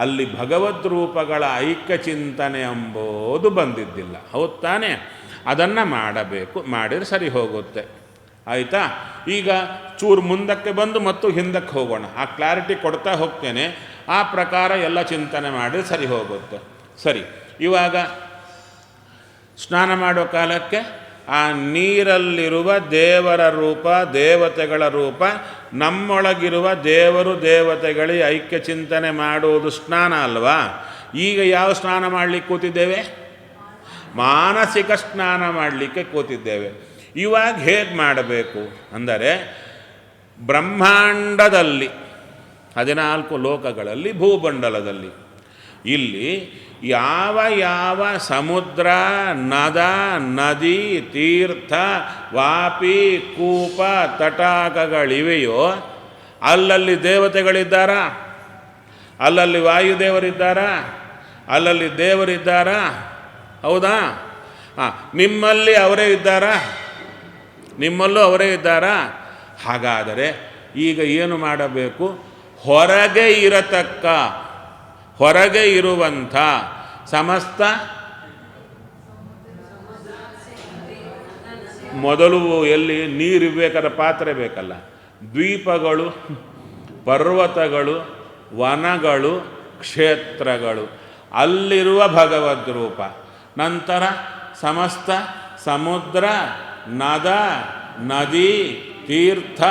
ಅಲ್ಲಿ ಭಗವದ್ ರೂಪಗಳ ಐಕ್ಯ ಚಿಂತನೆ ಎಂಬುದು ಬಂದಿದ್ದಿಲ್ಲ. ಹೌದು ತಾನೇ? ಅದನ್ನು ಮಾಡಬೇಕು. ಮಾಡಿದರೆ ಸರಿ ಹೋಗುತ್ತೆ. ಆಯಿತಾ? ಈಗ ಚೂರು ಮುಂದಕ್ಕೆ ಬಂದು ಮತ್ತು ಹಿಂದಕ್ಕೆ ಹೋಗೋಣ. ಆ ಕ್ಲಾರಿಟಿ ಕೊಡ್ತಾ ಹೋಗ್ತೇನೆ. ಆ ಪ್ರಕಾರ ಎಲ್ಲ ಚಿಂತನೆ ಮಾಡಿದ್ರೆ ಸರಿ ಹೋಗುತ್ತೆ. ಸರಿ, ಇವಾಗ ಸ್ನಾನ ಮಾಡೋ ಕಾಲಕ್ಕೆ ಆ ನೀರಲ್ಲಿರುವ ದೇವರ ರೂಪ, ದೇವತೆಗಳ ರೂಪ, ನಮ್ಮೊಳಗಿರುವ ದೇವರು ದೇವತೆಗಳಿಗೆ ಐಕ್ಯ ಚಿಂತನೆ ಮಾಡುವುದು ಸ್ನಾನ ಅಲ್ವಾ? ಈಗ ಯಾವ ಸ್ನಾನ ಮಾಡಲಿಕ್ಕೆ ಕೂತಿದ್ದೇವೆ? ಮಾನಸಿಕ ಸ್ನಾನ ಮಾಡಲಿಕ್ಕೆ ಕೂತಿದ್ದೇವೆ. ಇವಾಗ ಹೇಗೆ ಮಾಡಬೇಕು ಅಂದರೆ, ಬ್ರಹ್ಮಾಂಡದಲ್ಲಿ 14 ಲೋಕಗಳಲ್ಲಿ, ಭೂಮಂಡಲದಲ್ಲಿ, ಇಲ್ಲಿ ಯಾವ ಯಾವ ಸಮುದ್ರ, ನದ, ನದಿ, ತೀರ್ಥ, ವಾಪಿ, ಕೂಪ, ತಟಾಕಗಳಿವೆಯೋ ಅಲ್ಲಲ್ಲಿ ದೇವತೆಗಳಿದ್ದಾರಾ? ಅಲ್ಲಲ್ಲಿ ವಾಯುದೇವರಿದ್ದಾರಾ? ಅಲ್ಲಲ್ಲಿ ದೇವರಿದ್ದಾರಾ? ಹೌದಾ? ನಿಮ್ಮಲ್ಲಿ ಅವರೇ ಇದ್ದಾರಾ? ನಿಮ್ಮಲ್ಲೂ ಅವರೇ ಇದ್ದಾರಾ? ಹಾಗಾದರೆ ಈಗ ಏನು ಮಾಡಬೇಕು? ಹೊರಗೆ ಇರುವಂಥ ಸಮಸ್ತ ಮೊದಲು ಎಲ್ಲಿ ನೀರಿರಬೇಕಾದ ಪಾತ್ರೆ ಬೇಕಲ್ಲ, ದ್ವೀಪಗಳು, ಪರ್ವತಗಳು, ವನಗಳು, ಕ್ಷೇತ್ರಗಳು, ಅಲ್ಲಿರುವ ಭಗವದ್ ರೂಪ. ನಂತರ ಸಮಸ್ತ ಸಮುದ್ರ, ನದ, ನದಿ, ತೀರ್ಥ,